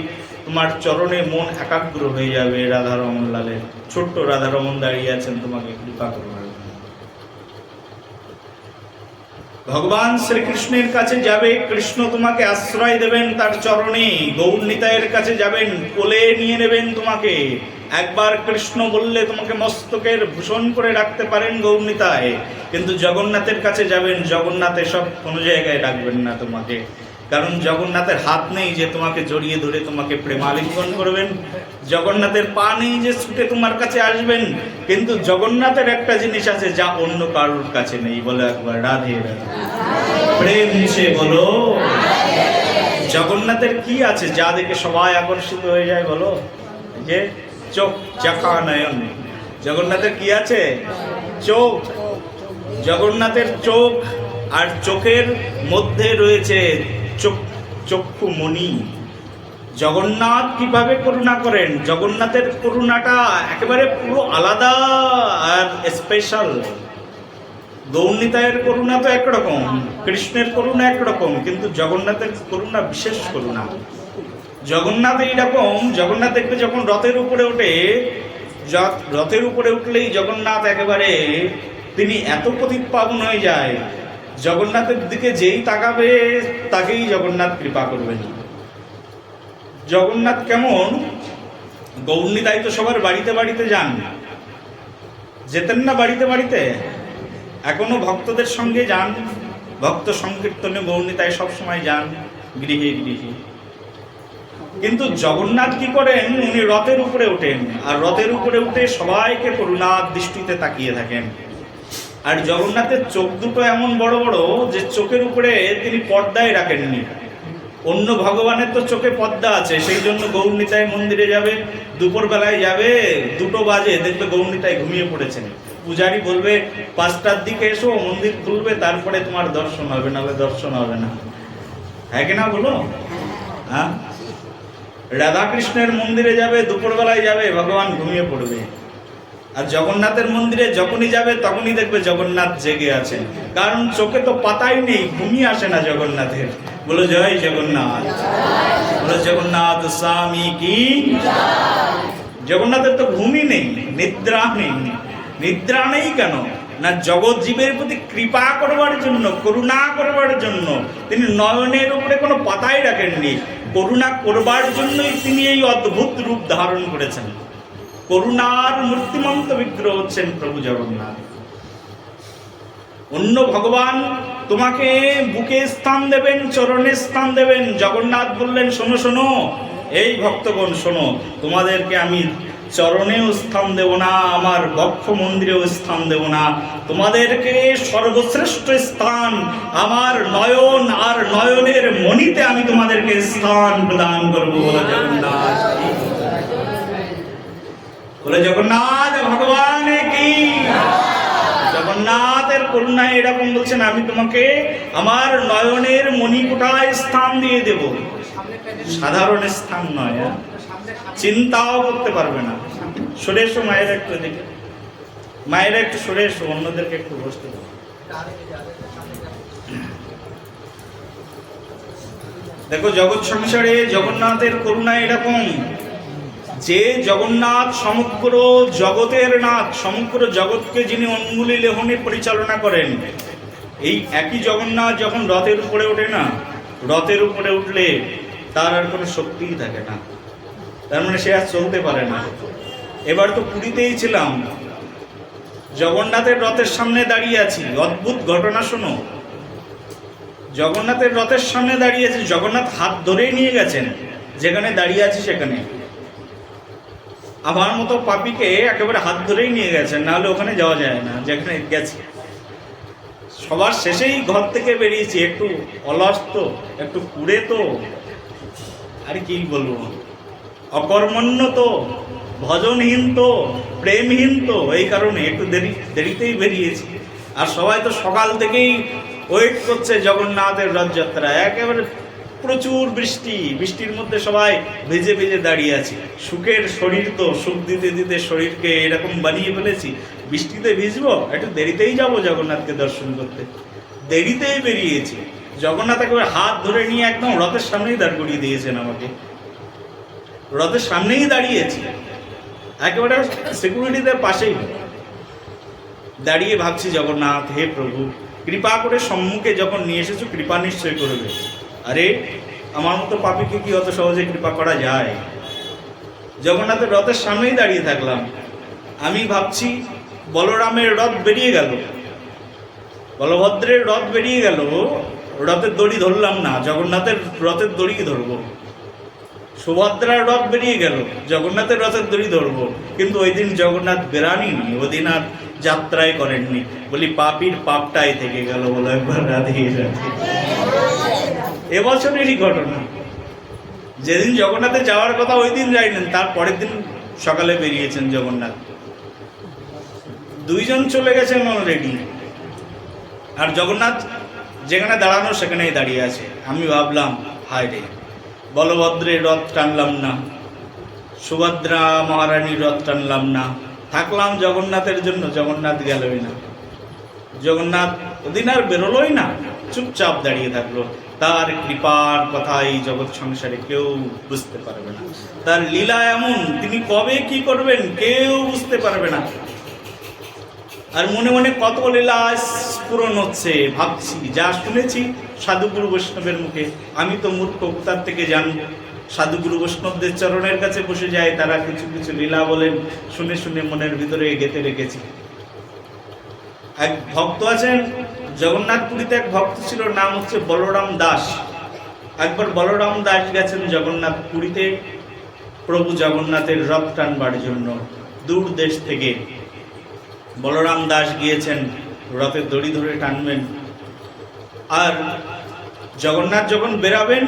তোমার চরণে মন একাগ্র হয়ে যাবে। রাধারমন লালের ছোট্ট রাধারমন দাঁড়িয়ে আছেন তোমাকে কৃপা করবার। ভগবান শ্রীকৃষ্ণের কাছে যাবে, কৃষ্ণ তোমাকে আশ্রয় দেবেন তার চরণে। গৌর নিতাইয়ের কাছে যাবেন, কোলে নিয়ে নেবেন তোমাকে। একবার কৃষ্ণ বললে তোমাকে মস্তকের ভূষণ করে রাখতে পারেন গৌর নিতাই। কিন্তু জগন্নাথের কাছে যাবেন, জগন্নাথ সব কোনো জায়গায় রাখবেন না তোমাকে। কারণ জগন্নাথের হাত নেই যে তোমাকে জড়িয়ে ধরে তোমাকে প্রেমালিঙ্গন করবেন, জগন্নাথের পা নেই যে ছুটে তোমার কাছে আসবেন। কিন্তু জগন্নাথের একটা জিনিস আছে যা অন্য কারোর কাছে নেই, বলো একবার রাধে রাধে, প্রেম সে বলো। জগন্নাথের কি আছে যা দেখে সবাই আকর্ষিত হয়ে যায় বলো? যে চোখ, চাকা নয়ন। জগন্নাথের কি আছে? চোখ। জগন্নাথের চোখ, আর চোখের মধ্যে রয়েছে চক্ষু মণি। জগন্নাথ কিভাবে করুণা করেন? জগন্নাথের করুণাটা একেবারে পুরো আলাদা আর স্পেশাল। গৌর নিতাইয়ের করুণা তো একরকম, কৃষ্ণের করুণা একরকম, কিন্তু জগন্নাথের করুণা বিশেষ করুণা। জগন্নাথ এইরকম, জগন্নাথ দেখবে যখন রথের উপরে ওঠে, রথের উপরে উঠলেই জগন্নাথ একেবারে তিনি এত পতিত পাবন হয়ে যায়, জগন্নাথের দিকে যেই তাকাবে তাকেই জগন্নাথ কৃপা করবেন। জগন্নাথ কেমন? গৌর নিতাই তো সবার বাড়িতে বাড়িতে যান, যেতেন না বাড়িতে বাড়িতে? এখনো ভক্তদের সঙ্গে যান, ভক্ত সংকীর্তনে গৌরনীতায় সবসময় যান গৃহে গৃহে। কিন্তু জগন্নাথ কি করেন, উনি রথের উপরে ওঠেন, আর রথের উপরে উঠে সবাইকে করুণার দৃষ্টিতে তাকিয়ে থাকেন। আর জগন্নাথের চোখ দুটো এমন বড় বড় যে চোখের উপরে তিনি পর্দায় রাখেননি। অন্য ভগবানের তো চোখে পর্দা আছে, সেই জন্য গৌরনীতায় মন্দিরে যাবে, দুপুর বেলায় যাবে, 2টো বাজে, দেখবে গৌরনীতায় ঘুমিয়ে পড়েছেন। পূজারি বলবে 5টার দিকে এসো, মন্দির খুলবে, তারপরে তোমার দর্শন হবে, নাহলে দর্শন হবে না। হ্যাঁ কিনা বলো? হ্যাঁ, রাধাকৃষ্ণের মন্দিরে যাবে, দুপুরবেলায় যাবে, ভগবান ঘুমিয়ে পড়বে। আর জগন্নাথের মন্দিরে যখনই যাবে তখনই দেখবে জগন্নাথ জেগে আছেন, কারণ চোখে তো পাতাই নেই, ঘুমিয়ে আসে না জগন্নাথের। বলো জয় জগন্নাথ, বলো জগন্নাথ স্বামী কি। জগন্নাথের তো ঘুমই নেই, নিদ্রা নেই। নিদ্রা নেই কেন না, জগৎ জীবের প্রতি কৃপা করবার জন্য, করুণা করবার জন্য তিনি নয়নের উপরে কোনো পাতাই রাখেননি। করুণা করবার জন্যই তিনি এই অদ্ভুত রূপ ধারণ করেছেন। করুণার মূর্তিমন্ত বিগ্রহ হচ্ছেন প্রভু জগন্নাথ। অন্য ভগবান তোমাকে বুকে স্থান দেবেন, চরণে স্থান দেবেন। জগন্নাথ বললেন, শোনো শোনো এই ভক্তগণ, শোনো, তোমাদেরকে আমি চরণেও স্থান দেব না, আমার বক্ষ মন্দিরেও স্থান দেব না, তোমাদেরকে সর্বশ্রেষ্ঠ স্থান আমার নয়ন আর নয়নের মণিতে আমি তোমাদেরকে স্থান প্রদান করবো। বলে জগন্নাথ, বলে জগন্নাথ ভগবান কি। জগন্নাথের করুণায় এরকম বলছেন, আমি তোমাকে আমার নয়নের মণিকোটায় স্থান দিয়ে দেব। সাধারণ স্থান নয়, চিন্তাও করতে পারবে না। সরে এসো মায়েরা, একটু দেখে, মায়েরা একটু সরে এসো, অন্যদেরকে একটু বসতে দাও। দেখো, জগৎ সংসারে জগন্নাথের করুণা এরকম যে জগন্নাথ সমগ্র জগতের নাথ, সমগ্র জগৎকে যিনি অঙ্গুলি লেহনে পরিচালনা করেন, এই একই জগন্নাথ যখন রথের উপরে ওঠে না, রথের উপরে উঠলে তার আর কোনো শক্তিই থাকে না, তার মানে সে আর চলতে পারে না। এবার তো পুরীতেই ছিলাম, জগন্নাথের রথের সামনে দাঁড়িয়ে আছি, অদ্ভুত ঘটনা শোনো। জগন্নাথের রথের সামনে দাঁড়িয়ে আছি, জগন্নাথ হাত ধরেই নিয়ে গেছেন, যেখানে দাঁড়িয়ে আছি সেখানে। আমার মতো পাপীকে একেবারে হাত ধরেই নিয়ে গেছেন, নাহলে ওখানে যাওয়া যায় না যেখানে গেছি। সবার শেষেই ঘর থেকে বেরিয়েছি, একটু অলস তো, একটু কুড়ে তো, আর কি বলবো, অকর্মণ্য তো, ভজনহীন তো, প্রেমহীন তো, এই কারণে একটু দেরিতেই বেরিয়েছি। আর সবাই তো সকাল থেকেই ওয়েট করছে জগন্নাথের রথযাত্রা। একেবারে প্রচুর বৃষ্টি, বৃষ্টির মধ্যে সবাই ভিজে ভিজে দাঁড়িয়ে আছে। সুখের শরীর তো, সুখ দিতে দিতে শরীরকে এরকম বানিয়ে ফেলেছি, বৃষ্টিতে ভিজবো, একটু দেরিতেই যাব জগন্নাথকে দর্শন করতে। দেরিতেই বেরিয়েছি, জগন্নাথ একেবারে হাত ধরে নিয়ে একদম রথের সামনেই দাঁড় করিয়ে দিয়েছেন আমাকে। রথের সামনেই দাঁড়িয়েছি, একেবারে সিকিউরিটিদের পাশেই দাঁড়িয়ে ভাবছি, জগন্নাথ হে প্রভু, কৃপা করে সম্মুখে যখন নিয়ে এসেছো, কৃপা নিশ্চয় করবে। আরে আমার মতো পাপীকে কি অত সহজে কৃপা করা যায়? জগন্নাথের রথের সামনেই দাঁড়িয়ে থাকলাম। আমি ভাবছি, বলরামের রথ বেরিয়ে গেল, বলভদ্রের রথ বেরিয়ে গেল, রথের দড়ি ধরলাম না, জগন্নাথের রথের দড়ি ধরবো। সুভদ্রার রথ বেরিয়ে গেল, জগন্নাথের রথের দড়ি ধরবো। কিন্তু ওই দিন জগন্নাথ বেরানি, ওই দিন আর যাত্রাই করেননি। বলি পাপীর পাপটাই থেকে গেল। বলো একবার রাধে রাধে। এবছরেরই ঘটনা, যেদিন জগন্নাথে যাওয়ার কথা ওই দিন যাইলেন, তার পরের দিন সকালে বেরিয়েছেন জগন্নাথ। 2 জন চলে গেছেন অলরেডি, আর জগন্নাথ যেখানে দাঁড়ানো সেখানেই দাঁড়িয়ে আছে। আমি ভাবলাম, হায় রে, বলভদ্রের রথ টানলাম না, সুভদ্রা মহারানীর রথ টানলাম না, থাকলাম জগন্নাথের জন্য, জগন্নাথ গেলই না। জগন্নাথ ওদিন আর বেরোলোই না, চুপচাপ দাঁড়িয়ে থাকলো। তার কৃপার কথা এই জগৎ সংসারে কেউ বুঝতে পারবে না। তার লীলা এমন, তিনি কবে কি করবেন কেউ বুঝতে পারবে না। আর মনে মনে কত লীলা স্ফুরণ হচ্ছে, ভাবছি, যা শুনেছি সাধুগুরু বৈষ্ণবের মুখে। আমি তো মূর্খ, তার থেকে জানবো। সাধুগুরু বৈষ্ণবদের চরণের কাছে বসে যায়, তারা কিছু কিছু লীলা বলেন, শুনে শুনে মনের ভিতরে গেঁথে রেখেছি। এক ভক্ত আছেন জগন্নাথপুরীতে, এক ভক্ত ছিল, নাম হচ্ছে বলরাম দাস। একবার বলরাম দাস গেছেন জগন্নাথপুরীতে প্রভু জগন্নাথের রথ টানবার জন্য। দূর দেশ থেকে বলরাম দাস গিয়েছেন, রথের দড়ি ধরে টানবেন। আর জগন্নাথ যখন বেরাবেন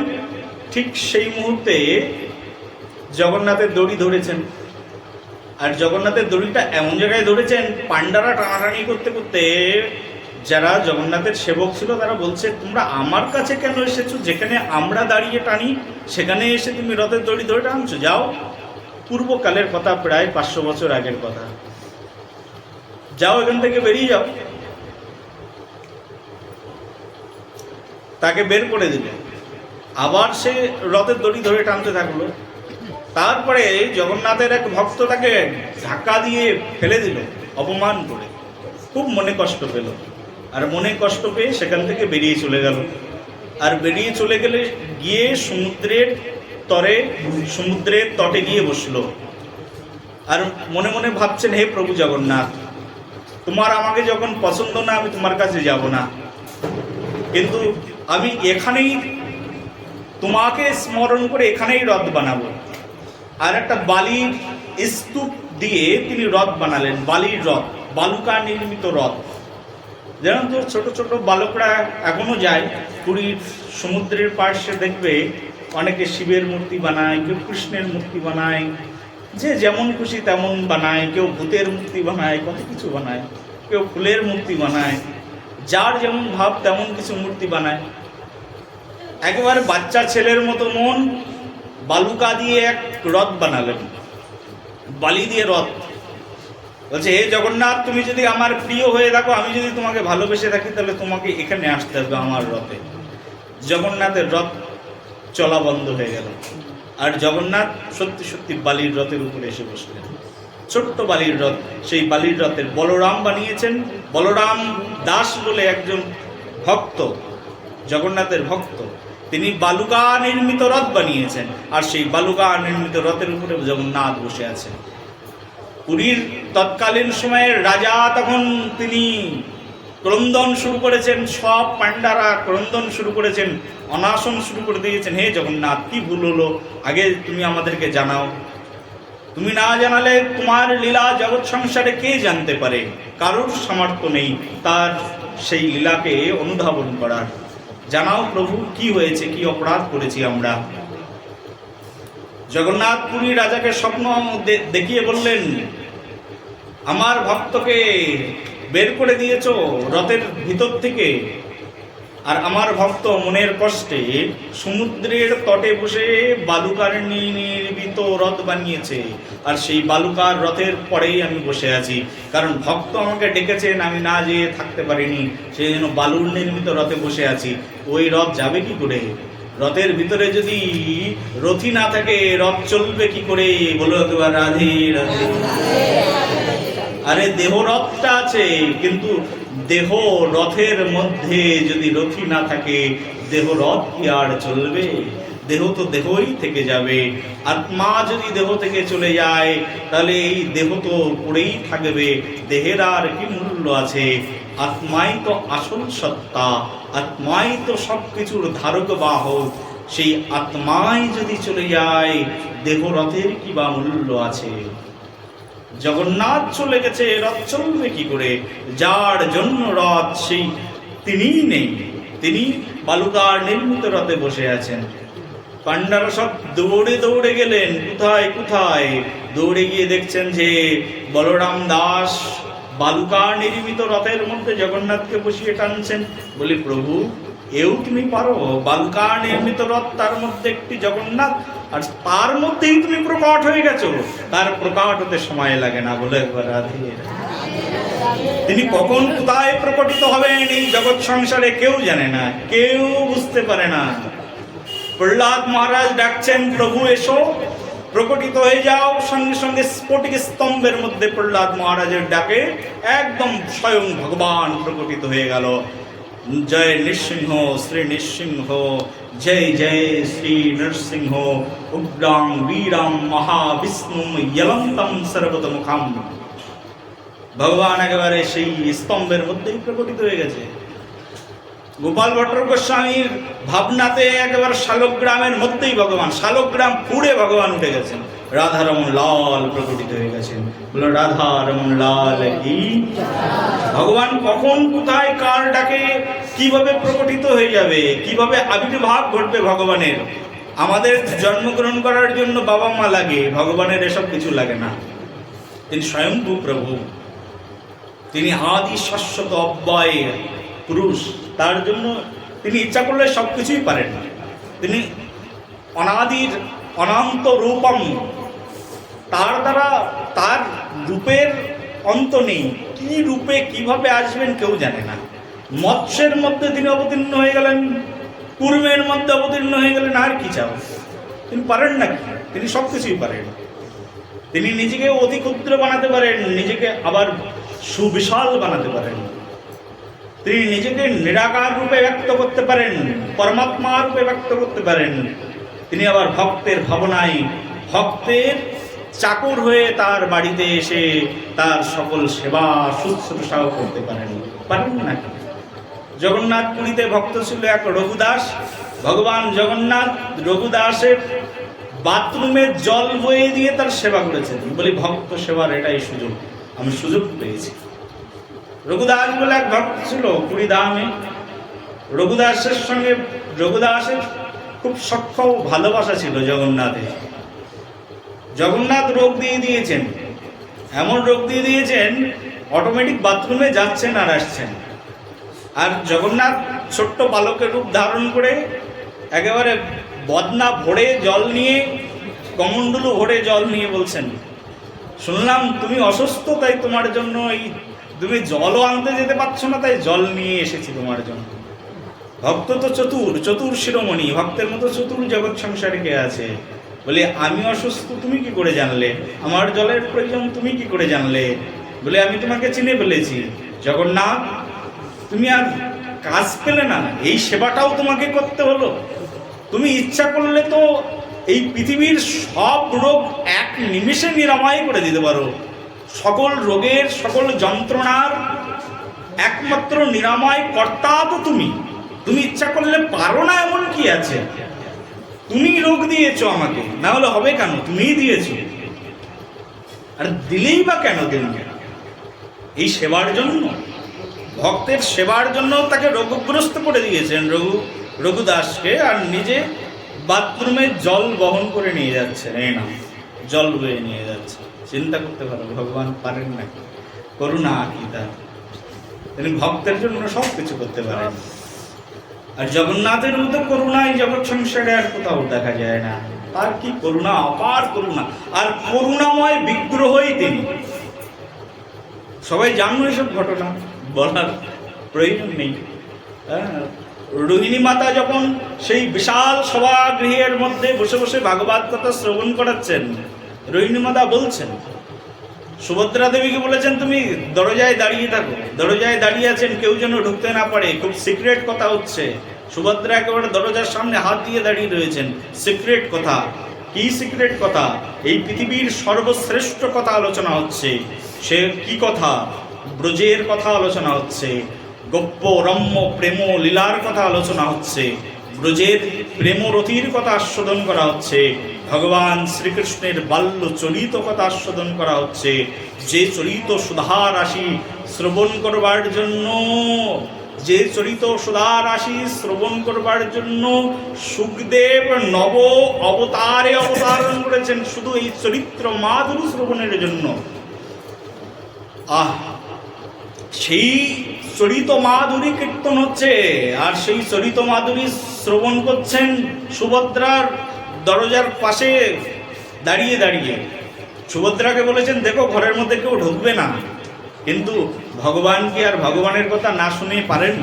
ঠিক সেই মুহূর্তে জগন্নাথের দড়ি ধরেছেন। আর জগন্নাথের দড়িটা এমন জায়গায় ধরেছেন, পাণ্ডারা টানাটানি করতে করতে যারা জগন্নাথের সেবক ছিল তারা বলছে, তোমরা আমার কাছে কেন এসেছো? যেখানে আমরা দাঁড়িয়ে টানি সেখানে এসে তুমি রথের দড়ি ধরে টানছো, যাও। পূর্বকালের কথা, প্রায় 500 বছর আগের কথা। যাও, এখান থেকে বেরিয়ে যাও। তাকে বের করে দিল। আবার সে রথের দড়ি ধরে টানতে থাকলো। তারপরে জগন্নাথের এক ভক্ত তাকে ধাক্কা দিয়ে ফেলে দিল, অপমান করে। খুব মনে কষ্ট পেল, আর মনে কষ্ট পেয়ে সেখান থেকে বেরিয়ে চলে গেল। আর বেরিয়ে চলে গেলে গিয়ে সমুদ্রের তটে গিয়ে বসলো। আর মনে মনে ভাবছেন, হে প্রভু জগন্নাথ, তোমার আমাকে যখন পছন্দ না, আমি তোমার কাছে যাব না, কিন্তু আমি এখানেই তোমাকে স্মরণ করে এখানেই রথ বানাবো। আর একটা বালির স্তূপ দিয়ে তিনি রথ বানালেন, বালির রথ, বালুকা নির্মিত রথ। যেমন তো ছোট ছোট বালকরা এখনো যায় পুরীর সমুদ্রের পাশে, দেখবে অনেকে শিবের মূর্তি বানায়, কেউ কৃষ্ণের মূর্তি বানায়, যে যেমন খুশি তেমন বানায়, কেউ ভূতের মূর্তি বানায়, কত কিছু বানায়, কেউ ফুলের মূর্তি বানায়, যার যেমন ভাব তেমন কিছু মূর্তি বানায়। একেবারে বাচ্চা ছেলের মতো মন, বালুকা দিয়ে এক রথ বানালেন, বালি দিয়ে রথ। বলছে, হে জগন্নাথ, তুমি যদি আমার প্রিয় হয়ে থাকো, আমি যদি তোমাকে ভালোবেসে থাকি, তাহলে তোমাকে এখানে আসতে হবে আমার রথে। জগন্নাথের রথ চলা বন্ধ হয়ে গেল। আর জগন্নাথ সত্যি সত্যি বালির রথের উপরে এসে বসলেন। ছোট্ট বালির রথ, সেই বালির রথের বলরাম বানিয়েছেন। বলরাম দাস বলে একজন ভক্ত, জগন্নাথের ভক্ত, তিনি বালুকা নির্মিত রথ বানিয়েছেন। আর সেই বালুকা নির্মিত রথের উপরে জগন্নাথ বসে আছেন। পুরীর তৎকালীন সময়ের রাজা তখন তিনি ক্রন্দন শুরু করেছেন, সব পাণ্ডারা ক্রন্দন শুরু করেছেন, অনাশন শুরু করে দিয়েছেন। হে জগন্নাথ, কি ভুল হলো, আগে তুমি আমাদেরকে জানাও। তুমি না জানালে তোমার লীলা জগৎ সংসারে কে জানতে পারে? কারোর সামর্থ্য নেই তার সেই লীলাকে অনুধাবন করার। জানাও প্রভু, কি হয়েছে, কি অপরাধ করেছি আমরা? জগন্নাথ পুরী রাজাকে স্বপ্ন দেখিয়ে বললেন, আমার ভক্তকে বের করে দিয়েছো রথের ভিতর থেকে, আর আমার ভক্ত মনের কষ্টে সমুদ্রের তটে বসে বালুকার নির্মিত রথ বানিয়েছে। আর সেই বালুকার রথের পরেই আমি বসে আছি, কারণ ভক্ত আমাকে ডেকেছেন, আমি না যেয়ে থাকতে পারিনি, সেই জন্য বালুর নির্মিত রথে বসে আছি। ওই রথ যাবে কি করে? রথের ভিতরে যদি রথই না থাকে, রথ চলবে কি করে? বলো একবার রাধে রাধে। আরে দেহ রথটা আছে, কিন্তু দেহ রথের মধ্যে যদি রথই না থাকে, দেহ রথ কি আর চলবে? দেহ তো দেহই থেকে যাবে। আত্মা যদি দেহ থেকে চলে যায়, তাহলে এই দেহ তো পড়েই থাকবে, দেহের আর কি মূল্য আছে? আত্মাই তো আসল সত্তা, আত্মাই তো সব কিছুর ধারক বাহক। সেই আত্মাই যদি চলে যায়, দেহ রথের কি বা মূল্য আছে? জগন্নাথ চলে গেছে, রথ চলবে কি করে? যার জন্য রথ, সেই তিনিই নেই, তিনি বালুকার নির্মিত রথে বসে আছেন। পাণ্ডারা সব দৌড়ে দৌড়ে গেলেন, কোথায় কোথায় দৌড়ে গিয়ে দেখছেন যে বলরাম দাস বালুকার নির্মিত রথের মধ্যে জগন্নাথকে বসিয়ে টানছেন। বলি, প্রভু, এও তুমি পারো? বালুকার নির্মিত রথ, তার মধ্যে একটি জগন্নাথ, আর তার মধ্যেই তুমি প্রকট হয়ে গেছো। তার প্রকট হতে সময় লাগে না, বলে একবার রাধে। তিনি কখন কোথায় প্রকটিত হবেন এই জগৎ সংসারে কেউ জানে না, কেউ বুঝতে পারে না। প্রহ্লাদ মহারাজ ডাকছেন, প্রভু এসো, প্রকটিত হয়ে যাও। সঙ্গে সঙ্গে স্ফটিক স্তম্ভের মধ্যে প্রহ্লাদ মহারাজের ডাকে একদম স্বয়ং ভগবান প্রকটিত হয়ে গেল। জয় নৃসিংহ, শ্রী নৃসিংহ, জয় জয় শ্রী নৃসিংহ, উগ্রাং বীরাম মহাবিষ্ণু, ইয়লন্তম সর্বতমুখম। ভগবান একেবারে সেই স্তম্ভের মধ্যেই প্রকটিত হয়ে গেছে। গোপাল ভট্ট গোস্বামীর ভাবনাতে একেবারে শালগ্রামের মধ্যেই ভগবান, শালগ্রাম পুড়ে ভগবান উঠে গেছেন, রাধারমণ লাল প্রকটিত হয়ে গেছেন। বলো রাধারমণ লাল কি। ভগবান কখন কোথায় কার ডাকে কিভাবে প্রকটিত হয়ে যাবে, কিভাবে আবির্ভাব ঘটবে ভগবানের। আমাদের জন্মগ্রহণ করার জন্য বাবা মা লাগে, ভগবানের এসব কিছু লাগে না। তিনি স্বয়ংভূ প্রভু, তিনি আদি শাশ্বত অব্যয় পুরুষ। তার জন্য তিনি ইচ্ছা করলে সব কিছুই পারেন। তিনি অনাদির অনন্ত রূপম, তার দ্বারা তার রূপের অন্ত নেই। কি রূপে কিভাবে আসবেন কেউ জানে না। মৎস্যের মধ্যে তিনি অবতীর্ণ হয়ে গেলেন, কুর্মের মধ্যে অবতীর্ণ হয়ে গেলেন, আর কি চাও? তিনি পারেন নাকি? তিনি সব কিছুই পারেন। তিনি নিজেকে অতি ক্ষুদ্র বানাতে পারেন, নিজেকে আবার সুবিশাল বানাতে পারেন। তিনি নিজেকে নিরাকার রূপে ব্যক্ত করতে পারেন, পরমাত্মা রূপে ব্যক্ত করতে পারেন। তিনি আবার ভক্তের ভাবনায় ভক্তের চাকর হয়ে তার বাড়িতে এসে তার সকল সেবা শুশ্রূষাও করতে পারেন। পারেন নাকি? জগন্নাথ পুরীতে ভক্ত ছিল এক রঘুদাস। ভগবান জগন্নাথ রঘুদাসের বাথরুমের জল বয়ে দিয়ে তার সেবা করেছেন। বলি ভক্ত সেবার এটাই সুযোগ, আমি সুযোগ পেয়েছি। রঘুদাস বলে এক ভক্ত ছিল পুরী ধামে। রঘুদাসের সঙ্গে রঘুদাসের খুব সখ্য ভালোবাসা ছিল জগন্নাথের। জগন্নাথ রোগ দিয়ে দিয়েছেন, এমন রোগ দিয়ে দিয়েছেন অটোমেটিক বাথরুমে যাচ্ছেন আর আসছেন। আর জগন্নাথ ছোট্ট বালকের রূপ ধারণ করে একেবারে বদনা ভরে জল নিয়ে, কমণ্ডলু ভরে জল নিয়ে বলছেন, শুনলাম তুমি অসুস্থ, তাই তোমার জন্য এই তুমি জলও আনতে যেতে পারছো না, তাই জল নিয়ে এসেছি তোমার জন্য। ভক্ত তো চতুর শিরোমণি, ভক্তের মতো চতুর জগৎ সংসারে কে আছে? বলে আমি অসুস্থ তুমি কি করে জানলে? আমার জলের প্রয়োজন তুমি কি করে জানলে? বলে আমি তোমাকে চিনে ফেলেছি জগন্নাথ, তুমি আর কাজ পেলে না, এই সেবাটাও তোমাকে করতে হলো। তুমি ইচ্ছা করলে তো এই পৃথিবীর সব রোগ এক নিমেষে নিরাময় করে দিতে পারো। সকল রোগের, সকল যন্ত্রণার একমাত্র নিরাময় কর্তা তো তুমি। তুমি ইচ্ছা করলে পারো না এমন কি আছে? তুমি রোগ দিয়েছো আমাকে, না হলে হবে কেন? তুমিই দিয়েছো। আর দিলেই বা কেন দিলেন? এই সেবার জন্য, ভক্তের সেবার জন্য তাকে রোগগ্রস্ত করে দিয়েছেন রঘুদাসকে, আর নিজে বাথরুমে জল বহন করে নিয়ে যাচ্ছেন। এই না, জল বয়ে নিয়ে যাচ্ছে। চিন্তা করতে পারো ভগবান পারেন নাকি? করুণা কি তার! তিনি ভক্তের জন্য সব কিছু করতে পারেন। আর জগন্নাথের মতো করুণা এই জগৎ সংসারে আর কোথাও দেখা যায় না। তার কি করুণা, অপার করুণা! আর করুণাময় বিগ্রহই তিনি। সবাই জানো এসব ঘটনা, বলার প্রয়োজন নেই। রোহিণী মাতা যখন সেই বিশাল সভাগৃহের মধ্যে বসে বসে ভাগবত কথা শ্রবণ করাচ্ছেন, রোহিণী মাতা বলছেন, সুভদ্রা দেবীকে বলেছেন তুমি দরজায় দাঁড়িয়ে থাকো। দরজায় দাঁড়িয়ে আছেন, কেউ যেন ঢুকতে না পারে, খুব সিক্রেট কথা হচ্ছে। সুভদ্রা একেবারে দরজার সামনে হাত দিয়ে দাঁড়িয়ে রয়েছেন। সিক্রেট কথা। কি সিক্রেট কথা? এই পৃথিবীর সর্বশ্রেষ্ঠ কথা আলোচনা হচ্ছে। সে কি কথা? ব্রজের কথা আলোচনা হচ্ছে, গপ্প রম্য প্রেম লীলার কথা আলোচনা হচ্ছে, ব্রজের প্রেমরথীর কথা আস্বাদন করা হচ্ছে, ভগবান শ্রীকৃষ্ণের বাল্য চরিত কথা আস্বাদন করা হচ্ছে। যে চরিত সুধা রাশি শ্রবণ করবার জন্য, যে চরিত সুধা রাশি শ্রবণ করবার জন্য সুখদেব নব অবতারে অবতারণ করেছেন, শুধু এই চরিত্র মাধুরী শ্রবণের জন্য। সেই চরিত মাধুরী কীর্তন হচ্ছে, আর সেই চরিত মাধুরী শ্রবণ করছেন সুভদ্রার দরজার পাশে দাঁড়িয়ে দাঁড়িয়ে। সুভদ্রাকে বলেছেন দেখো ঘরের মধ্যে কেউ ঢুকবে না, কিন্তু ভগবান কি আর ভগবানের কথা না শুনে পারেন?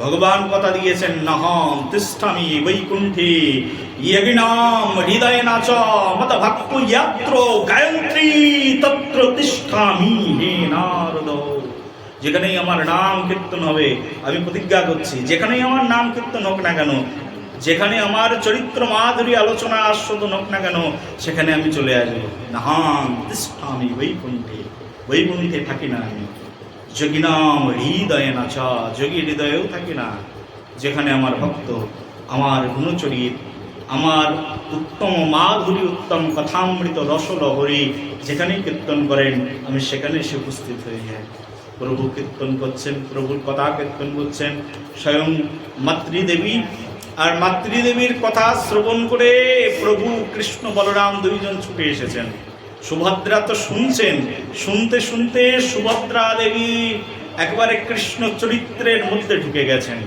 ভগবান কথা দিয়েছেন, নহম তিষ্ঠামি বৈকুণ্ঠে ইয়গিনাম হৃদয়ে নাচ মত ভক্ত ইয়াত্র গায়ত্রী তত্র তিষ্ঠামি হে নারদ। যেখানেই আমার নাম কীর্তন হবে, আমি প্রতিজ্ঞা করছি, যেখানেই আমার নাম কীর্তন হোক না কেন, যেখানে আমার চরিত্র মাধুরী আলোচনা আস্বাদন হোক না কেন, সেখানে আমি চলে আসবো। নাহাম তিষ্ঠামি বৈকুণ্ঠে। বৈকুণ্ঠে থাকি না আমি। যোগী নাম হৃদয়ে নাচা, যোগী হৃদয়েও থাকি না। যেখানে আমার ভক্ত, আমার গুণচরিত, আমার উত্তম মাধুরী, উত্তম কথামৃত রসলহরী যেখানেই কীর্তন করেন, আমি সেখানে এসে উপস্থিত হয়ে যাই। প্রভু কীর্তন করছেন, প্রভুর কথা কীর্তন করছেন স্বয়ং মাতৃদেবী। আর মাতৃদেবীর কথা শ্রবণ করে প্রভু কৃষ্ণ বলরাম দুইজন ছুটে এসেছেন। সুভদ্রা তো শুনছেন, শুনতে শুনতে সুভদ্রা দেবী একবারে কৃষ্ণ চরিত্রের মধ্যে ঢুকে গেছেন।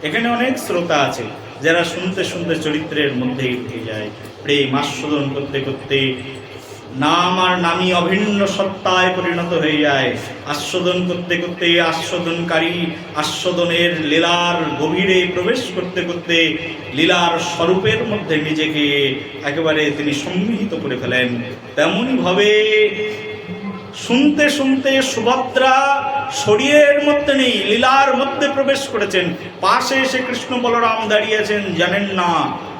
এখানে অনেক শ্রোতা আছে যারা শুনতে শুনতে চরিত্রের মধ্যেই ঢুকে যায়, প্রেম আস্বাদন করতে করতে নাম আর নামই অভিন্ন সত্তায় পরিণত হয়ে যায়। আস্বাদন করতে করতে আস্বাদনকারী আস্বাদনের লীলার গভীরে প্রবেশ করতে করতে লীলার স্বরূপের মধ্যে নিজেকে একেবারে তিনি সম্মিলিত করে ফেলেন। তেমনি ভাবে শুনতে শুনতে সুভদ্রা শরীরের মধ্যে নেই, লীলার মধ্যে প্রবেশ করেছেন। পাশে এসে কৃষ্ণ বলরাম দাঁড়িয়েছেন, জানেন না।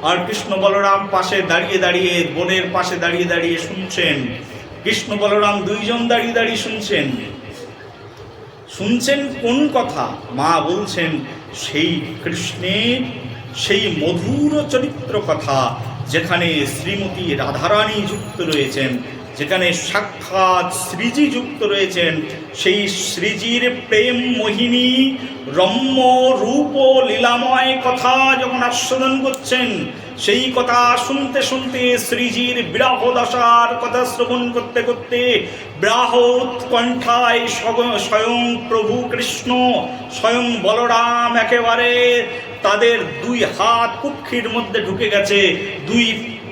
আর কৃষ্ণ বলরাম পাশে দাঁড়িয়ে দাঁড়িয়ে, বোনের পাশে দাঁড়িয়ে দাঁড়িয়ে শুনছেন। কৃষ্ণ বলরাম দুইজন দাঁড়িয়ে দাঁড়িয়ে শুনছেন। শুনছেন কোন কথা? মা বলছেন সেই কৃষ্ণের সেই মধুর চরিত্র কথা, যেখানে শ্রীমতী রাধারানী যুক্ত রয়েছেন, যেখানে সাক্ষাৎ শ্রীজি যুক্ত রয়েছেন। সেই শ্রীজির প্রেম মোহিনী রম্য রূপ লীলাময় কথা যখন আস্বাদন করছেন, সেই কথা শুনতে শুনতে শ্রীজির বিরাহ দশার কথা শ্রবণ করতে করতে বিরাহ উৎকণ্ঠায় স্বয়ং প্রভু কৃষ্ণ, স্বয়ং বলরাম একেবারে তাদের দুই হাত কুক্ষির মধ্যে ঢুকে গেছে, দুই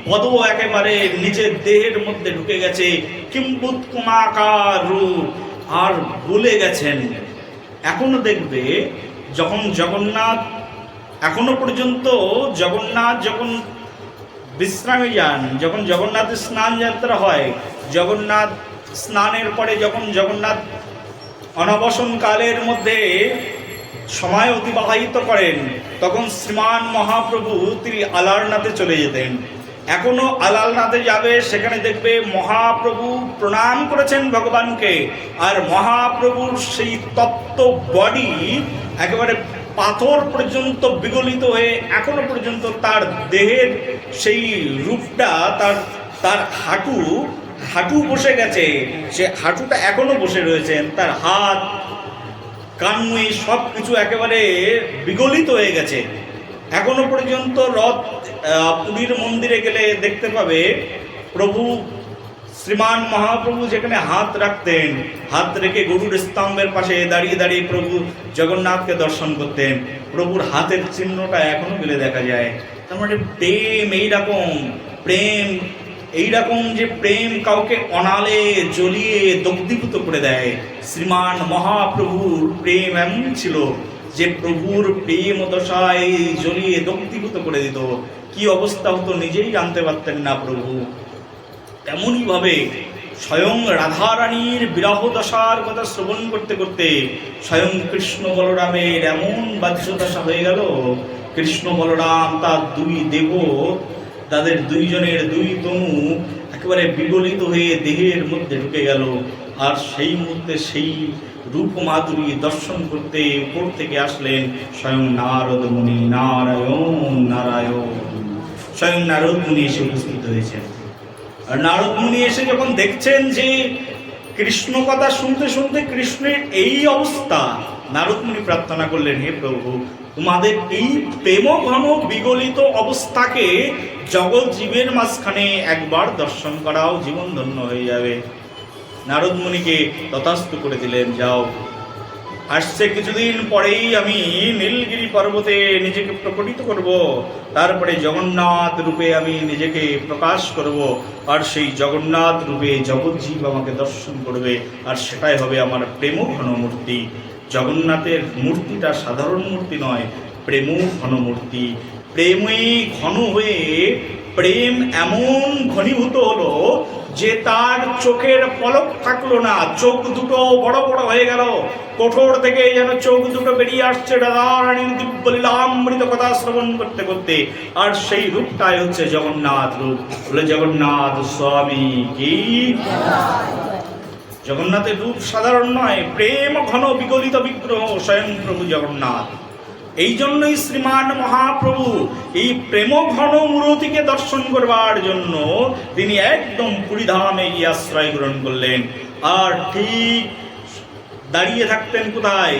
পদ একেবারে নিজের দেহের মধ্যে ঢুকে গেছে, কিম্বুত কুমাকার রূপ, আর ভুলে গেছেন। এখনো দেখবে যখন জগন্নাথ, এখনো পর্যন্ত জগন্নাথ যখন বিশ্রামে যান, যখন জগন্নাথের স্নান যাত্রা হয়, জগন্নাথ স্নানের পরে যখন জগন্নাথ অনবসন কালের মধ্যে সময় অতিবাহিত করেন, তখন শ্রীমান মহাপ্রভু তিনি আলারনাথে চলে যেতেন। এখনো আলারনাথে যাবে, সেখানে দেখবে মহাপ্রভু প্রণাম করেছেন ভগবানকে, আর মহাপ্রভুর সেই তপ্ত বডি একেবারে পাথর পর্যন্ত বিগলিত হয়ে এখনো পর্যন্ত তার দেহের সেই রূপটা, তার হাঁটু বসে গেছে, সে হাঁটুটা এখনো বসে রয়েছেন, তার হাত কানমুই সব কিছু একেবারে বিগলিত হয়ে গেছে। এখনো পর্যন্ত পুরীর মন্দিরে গেলে দেখতে পাবে প্রভু শ্রীমান মহাপ্রভু যেখানে হাত রাখতেন, হাত রেখে গরুর স্তম্ভের পাশে দাঁড়িয়ে দাঁড়িয়ে প্রভু জগন্নাথকে দর্শন করতেন। প্রভুর হাতের চিহ্নটা এখনো গেলে দেখা যায়। তার মানে প্রেম এইরকম যে প্রেম কাউকে অনালে জ্বলিয়ে দগ্ধীভূত করে দেয়। শ্রীমান মহাপ্রভুর প্রেম এমন ছিল যে প্রভুর প্রেম দশায় জ্বলিয়ে দগ্ধীভূত করে দিত। কি অবস্থা হতো নিজেই জানতে পারতেন না প্রভু। তেমনই ভাবে স্বয়ং রাধারানীর বিরহ দশার কথা শ্রবণ করতে করতে স্বয়ং কৃষ্ণ বলরামের এমন বাহ্যদশা হয়ে গেল, কৃষ্ণ বলরাম তার দুই দেব, তাদের দুইজনের দুই তনু একেবারে বিগলিত হয়ে দেহের মধ্যে ঢুকে গেল। আর সেই মুহূর্তে সেই রূপ মাধুরী দর্শন করতে উপর থেকে আসলেন স্বয়ং নারদ মুনি। নারায়ণ নারায়ণ, স্বয়ং নারদ মুনি এসে উপস্থিত হয়েছেন। আর নারদ মুনি এসে যখন দেখছেন যে কৃষ্ণ কথা শুনতে শুনতে কৃষ্ণের এই অবস্থা, নারদ মুনি প্রার্থনা করলেন, হে প্রভু, তোমাদের এই প্রেম ঘন বিগলিত অবস্থাকে জগৎ জীবের মাঝখানে একবার দর্শন করাও জীবন ধন্য হয়ে যাবে। নারদ মুনিকে তথাস্তু করে দিলেন, যাও। আসছে কিছুদিন পরেই আমি নীলগিরি পর্বতে নিজেকে প্রকটিত করব, তারপরে জগন্নাথ রূপে আমি নিজেকে প্রকাশ করব, আর সেই জগন্নাথ রূপে জগৎজীব আমাকে দর্শন করবে, আর সেটাই হবে আমার প্রেম ঘন মূর্তি। জগন্নাথের মূর্তিটা সাধারণ মূর্তি নয়, প্রেম ঘন মূর্তি। প্রেমে ঘন হয়ে প্রেম এমন ঘনীভূত হলো যে তার চোখের পলক থাকলো না, চোখ দুটো বড় বড় হয়ে গেল, কোঠর থেকে যেন চোখ দুটো বেরিয়ে আসছে রাধারানীর দিব্য লীলামৃত কথা শ্রবণ করতে করতে। আর সেই রূপটাই হচ্ছে জগন্নাথ রূপ। বলে জগন্নাথ স্বামী কি। জগন্নাথের রূপ সাধারণ নয়, প্রেম ঘন বিগলিত বিগ্রহ স্বয়ং প্রভু জগন্নাথ। এই জন্যই শ্রীমান মহাপ্রভু এই প্রেম ঘন মূর্তিকে দর্শন করবার জন্য তিনি একদম পুরীধামে গিয়ে আশ্রয় গ্রহণ করলেন। আর ঠিক দাঁড়িয়ে থাকতেন কোথায়?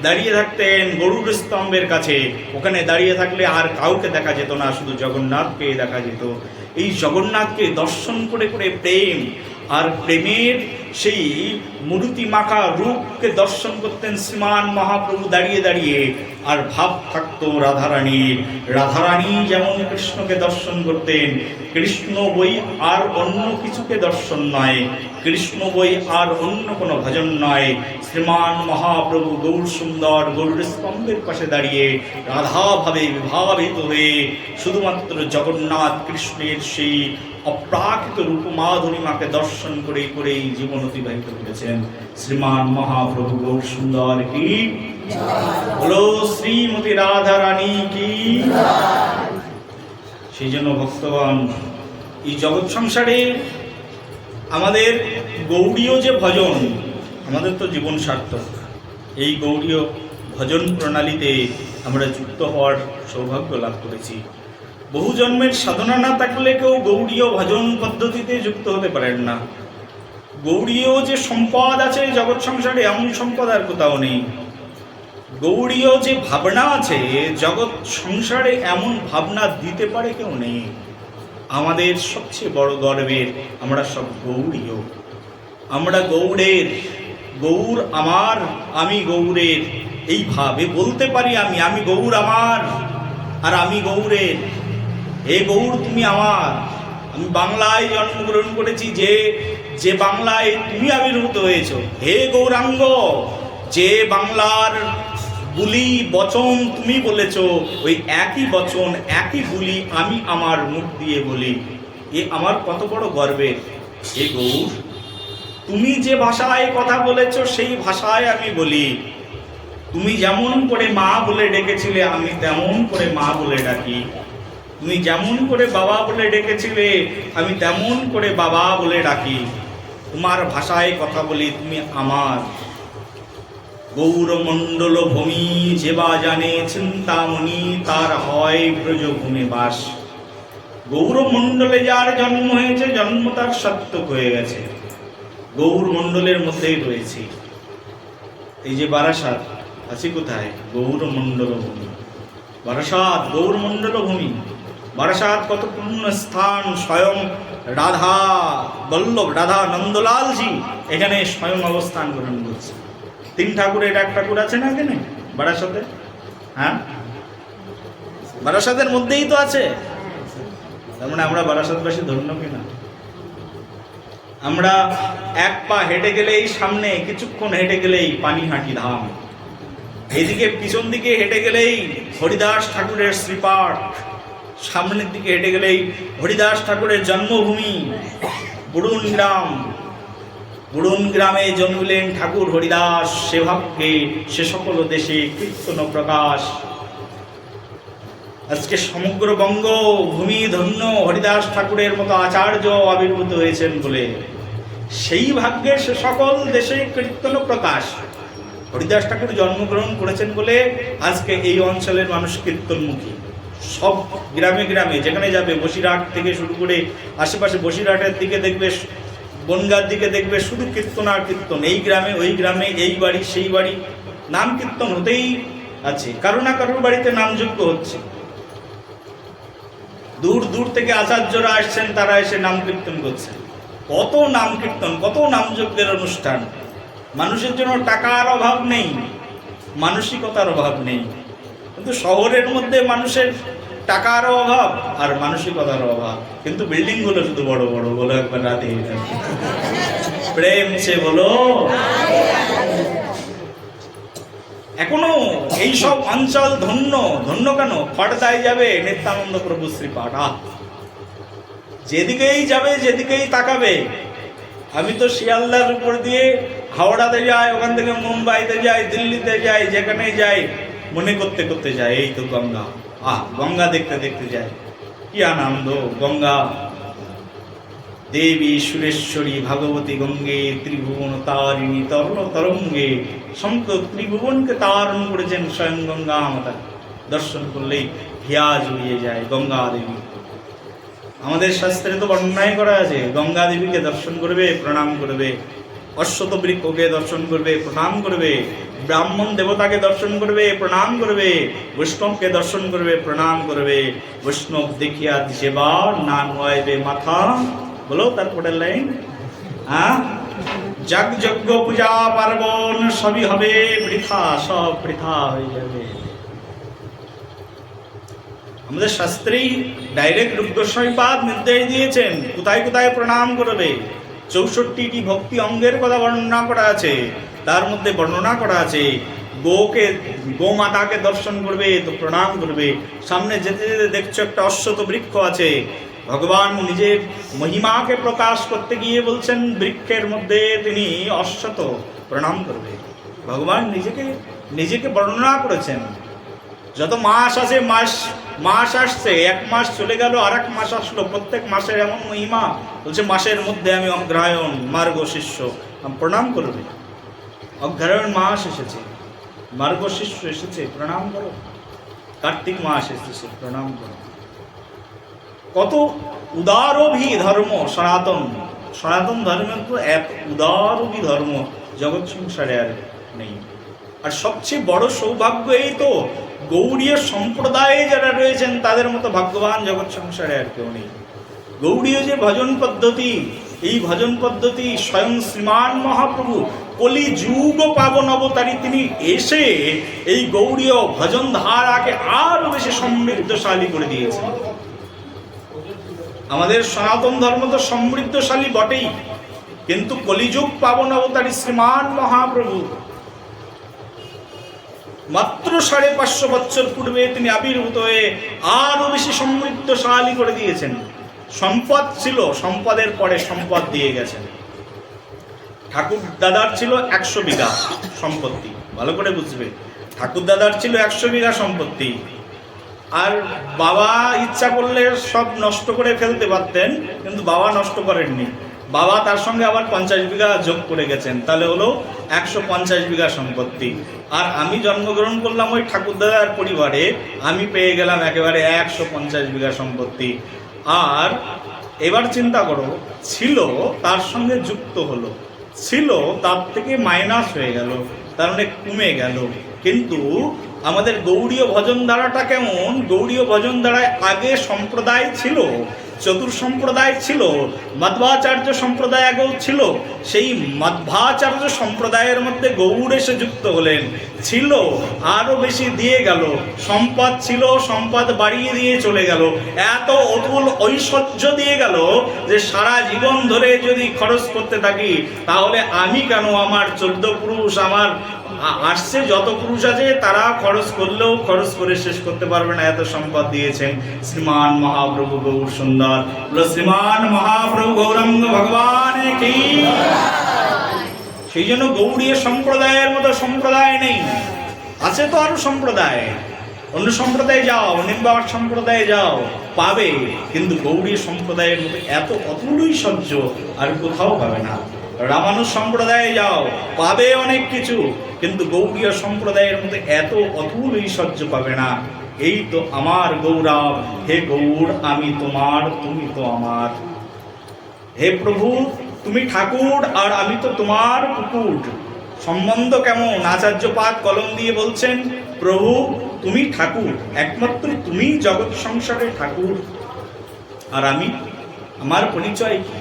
দাঁড়িয়ে থাকতেন গরুর স্তম্ভের কাছে। ওখানে দাঁড়িয়ে থাকলে আর কাউকে দেখা যেত না, শুধু জগন্নাথকে দেখা যেত। এই জগন্নাথকে দর্শন করে করে প্রেম আর প্রেমের সেই মূর্তি মাখা রূপকে দর্শন করতেন শ্রীমান মহাপ্রভু দাঁড়িয়ে দাঁড়িয়ে। আর ভাব থাকতো রাধারানীর। রাধারানী যেমন কৃষ্ণকে দর্শন করতেন, কৃষ্ণ বই আর অন্য কিছুকে দর্শন নয়, কৃষ্ণ বই আর অন্য কোনো ভজন নয়। শ্রীমান মহাপ্রভু গৌর সুন্দর গৌর স্তম্ভের পাশে দাঁড়িয়ে রাধাভাবে বিভাবিত হয়ে শুধুমাত্র জগন্নাথ কৃষ্ণের সেই অপ্রাকৃত রূপমাধুরিমাকে দর্শন করে করেই জীবন অতিবাহিত করেছেন শ্রীমান মহাপ্রভু গৌর সুন্দর কি বলো, শ্রীমতী রাধা রানী কি। সেই জন্য ভক্তগণ, এই জগৎ সংসারে আমাদের গৌড়ীয় যে ভজন, আমাদের তো জীবন সার্থক। এই গৌড়ীয় ভজন প্রণালীতে আমরা যুক্ত হওয়ার সৌভাগ্য লাভ করেছি। বহু জন্মের সাধনা না থাকলে কেউ গৌড়ীয় ভজন পদ্ধতিতে যুক্ত হতে পারেন না। গৌড়ীয় যে সম্পদ আছে জগৎ সংসারে, এমন সম্পদ আর কোথাও নেই। গৌড়ীয় যে ভাবনা আছে জগৎ সংসারে, এমন ভাবনা দিতে পারে কেউ নেই। আমাদের সবচেয়ে বড় গর্বের, আমরা সব গৌড়ীয়, আমরা গৌড়ের। গৌর আমার, আমি গৌরের, এইভাবে বলতে পারি আমি গৌর আমার আর আমি গৌরের। হে গৌর তুমি আমার। আমি বাংলায় জন্মগ্রহণ করেছি, যে বাংলায় তুমি আবির্ভূত হয়েছ। হে গৌরাঙ্গ, যে বাংলার বুলি বচন তুমি বলেছ, ওই একই বচন একই বুলি আমি আমার মুখ দিয়ে বলি। এ আমার কত বড় গর্বের। হে গৌর, তুমি যে ভাষায় কথা বলেছ সেই ভাষায় আমি বলি। তুমি যেমন করে মা বলে ডেকেছিলে, আমি তেমন করে মা বলে ডাকি। তুমি যেমন করে বাবা বলে ডেকেছিলে, আমি তেমন করে বাবা বলে ডাকি। তোমার ভাষায় কথা বলি, তুমি আমার। গৌরমণ্ডল ভূমি যেবা জানে চিন্তামণি, তার হয় ব্রজভূমে বাস। গৌরমণ্ডলে যার জন্ম হয়েছে, জন্ম তার সার্থক হয়ে গেছে। গৌরমণ্ডলের মধ্যেই রয়েছে। এই যে বারাসাত আছে কোথায়? গৌরমণ্ডল ভূমি। বারাসাত গৌরমণ্ডল ভূমি। বারাসাত কত পূর্ণ স্থান। স্বয়ং রাধা বল্লভ, রাধা নন্দলালজি এখানে স্বয়ং অবস্থান গ্রহণ করছে। 3 ঠাকুরের 1 ঠাকুর আছে না এখানে বারাসাতে? হ্যাঁ, বারাসাতের মধ্যেই তো আছে। তার মানে আমরা বারাসাতবাসী ধন্য কিনা? আমরা 1 পা হেঁটে গেলেই সামনে, কিছুক্ষণ হেঁটে গেলেই পানিহাটি ধাম। এদিকে পিছন দিকে হেঁটে গেলেই হরিদাস ঠাকুরের শ্রীপাঠ, সামনের দিকে হেঁটে গেলেই হরিদাস ঠাকুরের জন্মভূমি বুড়ুন গ্রাম। বুড়ুন গ্রামে জন্মিলেন ঠাকুর হরিদাস। সে ভাগ্যে সে সকল দেশে কীর্তন প্রকাশ। আজকে সমগ্র বঙ্গ ভূমি ধন্য হরিদাস ঠাকুরের মতো আচার্য আবির্ভূত হয়েছেন বলে। সেই ভাগ্যে সে সকল দেশে কীর্তন প্রকাশ। হরিদাস ঠাকুর জন্মগ্রহণ করেছেন বলে আজকে এই অঞ্চলের মানুষ কীর্তনমুখী। সব গ্রামে গ্রামে যেখানে যাবে, বসিরহাট থেকে শুরু করে আশেপাশে, বসিরহাটের দিকে দেখবে, বনগাঁর দিকে দেখবে, শুধু কীর্তন আর কীর্তন। এই গ্রামে ওই গ্রামে, এই বাড়ি সেই বাড়ি, নাম কীর্তন হতেই আছে। কারো না কারোর বাড়িতে নামযজ্ঞ হচ্ছে। দূর দূর থেকে আচার্যরা আসছেন, তারা এসে নাম কীর্তন করছেন। কত নাম কীর্তন, কত নামযজ্ঞের অনুষ্ঠান। মানুষের জন্য টাকার অভাব নেই, মানসিকতার অভাব নেই। কিন্তু শহরের মধ্যে মানুষের টাকারও অভাব আর মানসিকতার অভাব। কিন্তু বিল্ডিং গুলো শুধু বড় বড়। বলো একবার রাধে প্রেম সে বলো। এখনো এইসব অঞ্চল ধন্য। ধন্য কেন? খড়দায় যাবে নিত্যানন্দ প্রভু শ্রীপাঠ। যেদিকেই যাবে, যেদিকেই তাকাবে। আমি তো শিয়ালদার উপর দিয়ে হাওড়াতে যাই, ওখান থেকে মুম্বাইতে যাই, দিল্লিতে যাই, যেখানে যাই মনে করতে করতে যাই এই তো গঙ্গা। গঙ্গা দেখতে দেখতে যাই। কি আনন্দ! গঙ্গা দেবী সুরেশ্বরী ভগবতী গঙ্গে ত্রিভুবন তারিণী তরল তরঙ্গে সমগ্র ত্রিভুবনকে তারণ করেছেন স্বয়ং গঙ্গা মাতা। দর্শন করলেই হিয়া জুড়িয়ে যায় গঙ্গা দেবী। আমাদের শাস্ত্রে তো বর্ণনাই করা আছে, গঙ্গা দেবীকে দর্শন করবে প্রণাম করবে, অশ্বত বৃক্ষকে দর্শন করবে প্রণাম করবে, ব্রাহ্মণ দেবতাকে দর্শন করবে প্রণাম করবে, বৈষ্ণবকে দর্শন করবে প্রণাম করবে। বৈষ্ণব দেখিয়া সেবার না নয়বে মাথা, বলো তারপরের লাইন, হ্যাঁ, যাগ যজ্ঞ পূজা পার্বণ সবই হবে বৃথা, সব বৃথা হয়ে যাবে। আমাদের শাস্ত্রেই ডাইরেক্ট রূপ গোস্বামীপাদ নির্দেশ দিয়েছেন কোথায় কোথায় প্রণাম করবে। 64টি ভক্তি অঙ্গের কথা বর্ণনা করা আছে, তার মধ্যে বর্ণনা করা আছে গোমাতাকে দর্শন করবে তো প্রণাম করবে। সামনে যেতে যেতে দেখছো একটা অশ্বত বৃক্ষ আছে, ভগবান নিজের মহিমাকে প্রকাশ করতে গিয়ে বলছেন বৃক্ষের মধ্যে তিনি অশ্বত প্রণাম করবে। ভগবান নিজেকে বর্ণনা করেছেন। যত মাস আছে মাস আসছে, এক মাস চলে গেল আর এক মাস আসলো, প্রত্যেক মাসের এমন মহিমা বলছে মাসের মধ্যে আমি অগ্রহায়ণ মার্গ শিষ্য প্রণাম করবে। অগ্রহায়ণ মাস এসেছে, মার্গ শিষ্য এসেছে, প্রণাম করো। কার্তিক মাস এসেছে, প্রণাম করো। কত উদারভি ধর্ম সনাতন ধর্মের তো এত উদারভি ধর্ম জগৎ সংসারে আর নেই। আর সবচেয়ে বড় সৌভাগ্য এই তো গৌড়ীয় সম্প্রদায়ে যারা রয়েছেন তাদের মতো ভাগ্যবান জগৎ সংসারে আর কেউ নেই। গৌড়ীয় যে ভজন পদ্ধতি, এই ভজন পদ্ধতি স্বয়ং শ্রীমান মহাপ্রভু কলিযুগ পাবন অবতারী তিনি এসে এই গৌড়ীয় ভজন ধারাকে আরো বেশি সমৃদ্ধশালী করে দিয়েছেন। আমাদের সনাতন ধর্ম তো সমৃদ্ধশালী বটেই, কিন্তু কলিযুগ পাবন অবতারী শ্রীমান মহাপ্রভু মাত্র 550 বছর পূর্বে তিনি আবির্ভূত হয়ে আরো বেশি সমৃদ্ধশালী করে দিয়েছেন। সম্পদ ছিল, সম্পদের পরে সম্পদ দিয়ে গেছেন। ঠাকুর দাদার ছিল 100 বিঘা সম্পত্তি, ভালো করে বুঝবে, ঠাকুর দাদার ছিল 100 বিঘা সম্পত্তি। আর বাবা ইচ্ছা করলে সব নষ্ট করে ফেলতে পারতেন, কিন্তু বাবা নষ্ট করেননি। বাবা তার সঙ্গে আবার 50 বিঘা যোগ করে গেছেন, তাহলে হলো 150 বিঘা সম্পত্তি। আর আমি জন্মগ্রহণ করলাম ওই ঠাকুরদাদার পরিবারে, আমি পেয়ে গেলাম একেবারে 150 বিঘা সম্পত্তি। আর এবার চিন্তা করো, ছিল তার সঙ্গে যুক্ত হলো, ছিল তার থেকে মাইনাস হয়ে গেল, তার মানে কমে গেল। কিন্তু আমাদের গৌড়ীয় ভজন ধারাটা কেমন? গৌড়ীয় ভজন ধারায় আগে সম্প্রদায় ছিল, চতুর সম্প্রদায় ছিল, মধ্বাচার্য সম্প্রদায় আগেও ছিল। সেই মধ্বাচার্য সম্প্রদায়ের মধ্যে গৌড় এসে যুক্ত হলেন, ছিল আরো বেশি দিয়ে গেল, সম্পদ ছিল, সম্পদ বাড়িয়ে দিয়ে চলে গেল, এত অতুল ঐশ্বর্য দিয়ে গেল যে সারা জীবন ধরে যদি খরচ করতে থাকি তাহলে আমি কেন, আমার 14 পুরুষ, আমার আসছে যত পুরুষ আছে তারা খরচ করলেও খরচ করে শেষ করতে পারবে না, এত সম্পদ দিয়েছেন শ্রীমান মহাপ্রভু গৌর সুন্দর। শ্রীমান মহাপ্রভু গৌরাঙ্গ ভগবান কি। সেই জন্য গৌড়ীয় সম্প্রদায়ের মতো সম্প্রদায় নেই। আছে তো আরো সম্প্রদায়, অন্য সম্প্রদায়ে যাও, নিম্বাস সম্প্রদায়ে যাও, পাবে, কিন্তু গৌড়ীয় সম্প্রদায়ের মতো এত অতুল ঐশ্বর্য আর কোথাও পাবে না। রামানুজ সম্প্রদায়ে যাও, পাবে অনেক কিছু, কিন্তু গৌড়ীয় সম্প্রদায়ের মধ্যে এত অতুল ঐশ্বর্য পাবে না। এই তো আমার গৌরব, হে গৌর আমি তোমার, তুমি তো আমার। হে প্রভু তুমি ঠাকুর আর আমি তো তোমার কুকুর। সম্বন্ধ কেমন? আচার্যপাদ কলম দিয়ে বলছেন, প্রভু তুমি ঠাকুর, একমাত্র তুমি জগৎ সংসারের ঠাকুর, আর আমি, আমার পরিচয় কি?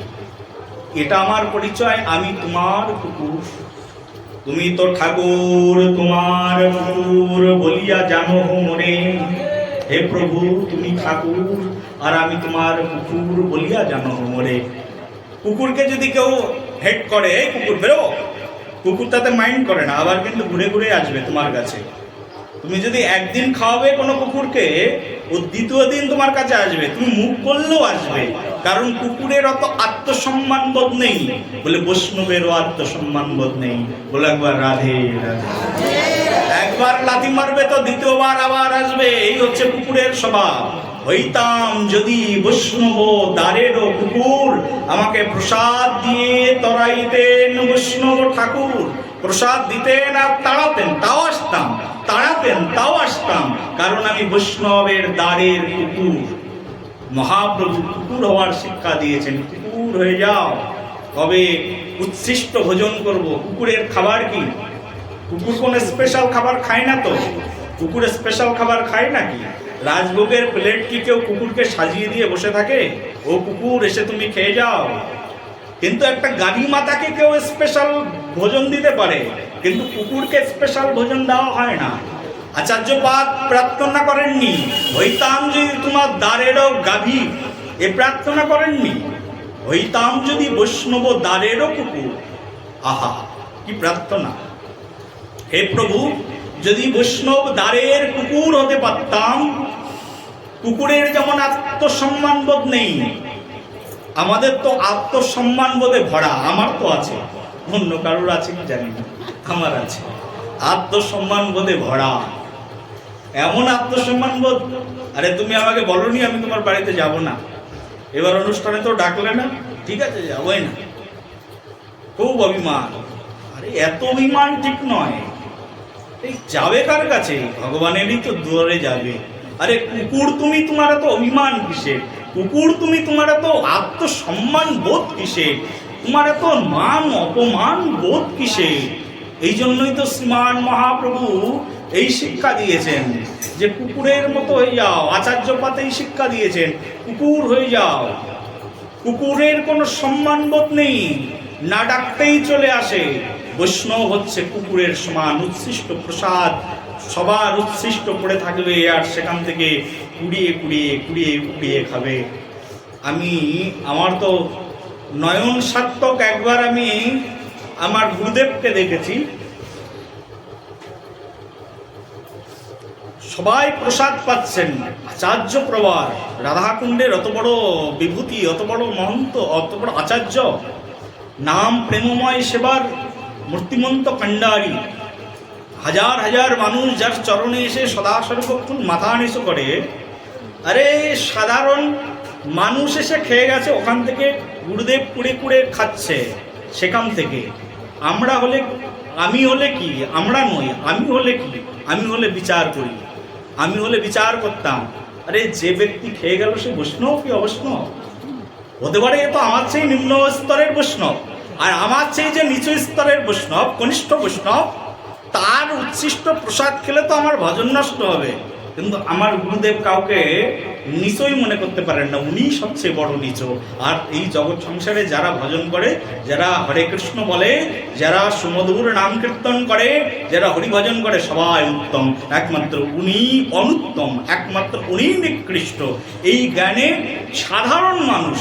এটা আমার পরিচয়, আমি তোমার কুকুর। তুমি তো ঠাকুর তোমার কুকুর বলিয়া জানো মোরে। হে প্রভু তুমি ঠাকুর আর আমি তোমার কুকুর বলিয়া জানো মোরে। কুকুরকে যদি কেউ হেড করে, কুকুর বেরো, কুকুর তাতে মাইন্ড করে না, আবার কিন্তু ঘুরে ঘুরে আসবে তোমার কাছে। তুমি যদি একদিন খাওয়াবে কোনো কুকুরকে, ও দ্বিতীয় দিন তোমার কাছে আসবে, তুমি মুখ করলেও আসবে, কারণ কুকুরের অত আত্মসম্মান বোধ নেই। বলে বৈষ্ণবেরও আত্মসম্মান বোধ নেই। বলে একবার রাধে রাধে, একবার লাথি মারবে তো দ্বিতীয়বার আবার আসবে, এই হচ্ছে কুকুরের স্বভাব। হইতাম যদি বৈষ্ণব দ্বারেরও কুকুর, আমাকে প্রসাদ দিয়ে তরাইতেন বৈষ্ণব ঠাকুর। প্রসাদ দিতেন আর তাড়াতেন, তাও আসতাম, তাড়াতেন তাও আসতাম, কারণ আমি বৈষ্ণবের দ্বারের কুকুর। মহাপ্রভু কুকুর হওয়ার শিক্ষা দিয়েছেন। কুকুর হয়ে যাও, তবে উচ্ছিষ্ট ভোজন করব। কুকুরের খাবার কি? কুকুর কোনো স্পেশাল খাবার খায় না তো। কুকুরের স্পেশাল খাবার খায় নাকি? রাজভোগের প্লেট কি কেউ কুকুরকে সাজিয়ে দিয়ে বসে থাকে? ও কুকুর এসে তুমি খেয়ে যাও। কিন্তু একটা গাভী মাতাকে কেউ স্পেশাল ভোজন দিতে পারে, কিন্তু কুকুরকে স্পেশাল ভোজন দেওয়া হয় না। আচার্যপাদ প্রার্থনা করেননি হইতাম যদি তোমার দ্বারেরও গাভী, এ প্রার্থনা করেননি। হইতাম যদি বৈষ্ণব দ্বারেরও কুকুর। আহা, কি প্রার্থনা! হে প্রভু, যদি বৈষ্ণব দ্বারের কুকুর হতে পারতাম। কুকুরের যেমন আত্মসম্মান বোধ নেই, আমাদের তো আত্মসম্মান বোধে ভরা। আমার তো আছে, অন্য কারোর আছে কি জানি না, আমার আছে। আত্মসম্মান বোধে ভরা, এমন আত্মসম্মান বোধ। আরে তুমি আমাকে বলনি আমি তোমার বাড়িতে যাব না, এবার অনুষ্ঠানে তো ডাকলে না, ঠিক আছে যাবোই না। খুব অভিমান। আরে এত অভিমান ঠিক নয়। এই যাবে কার কাছে? ভগবানেরই তো দুয়ারে যাবে। আরে কুকুর তুমি, তোমার এত অভিমান কিসের? কুকুর তুমি, তোমার এত আত্মসম্মান বোধ কিসের? তোমার এত মান অপমান বোধ কিসের? এই জন্যই তো শ্রীমান মহাপ্রভু এই শিক্ষা দিয়েছেন যে কুকুরের মতো হয়ে যাও। আচার্যপাদ এই শিক্ষা দিয়েছেন, কুকুর হয়ে যাও। কুকুরের কোনো সম্মানবোধ নেই, না ডাকতেই চলে আসে। বৈষ্ণব হচ্ছে কুকুরের সমান। উচ্ছিষ্ট প্রসাদ সবার উচ্ছিষ্ট পড়ে থাকবে, আর সেখান থেকে কুড়িয়ে কুড়িয়ে কুড়িয়ে কুড়িয়ে খাবে। আমার তো নয়ন সার্থক। একবার আমি আমার গুরুদেবকে দেখেছি, সবাই প্রসাদ পাচ্ছেন। আচার্য প্রবার রাধাকুণ্ডের অত বড় বিভূতি, অত বড় মহন্ত, অত বড় আচার্য, নাম প্রেমময় সেবার মূর্তিমন্ত কাণ্ডারি। হাজার হাজার মানুষ যার চরণে এসে সদা সর্বক্ষণ মাথা নিচু করে। আরে সাধারণ মানুষ এসে খেয়ে গেছে, ওখান থেকে গুরুদেব কুড়ে কুড়ে খাচ্ছে সেখান থেকে। আমি হলে কি? আমরা নই, আমি হলে কি? আমি হলে বিচার করি, আমি হলে বিচার করতাম। আরে যে ব্যক্তি খেয়ে গেল সে বৈষ্ণব কি অবৈষ্ণব হতে পারে? এ তো আমার চেয়ে নিম্ন স্তরের বৈষ্ণব, আর আমার চেয়ে যে নিচু স্তরের বৈষ্ণব, কনিষ্ঠ বৈষ্ণব, তার উচ্ছিষ্ট প্রসাদ খেলে তো আমার ভজন নষ্ট হবে। কিন্তু আমার গুরুদেব কাউকে নিচই মনে করতে পারেন না, উনি সবচেয়ে বড় নিচ। আর এই জগৎ সংসারে যারা ভজন করে, যারা হরে কৃষ্ণ বলে, যারা সুমধুর নাম কীর্তন করে, যারা হরি ভজন করে, সবাই উত্তম। একমাত্র উনি অনুত্তম, একমাত্র উনি নিকৃষ্ট। এই জ্ঞানে সাধারণ মানুষ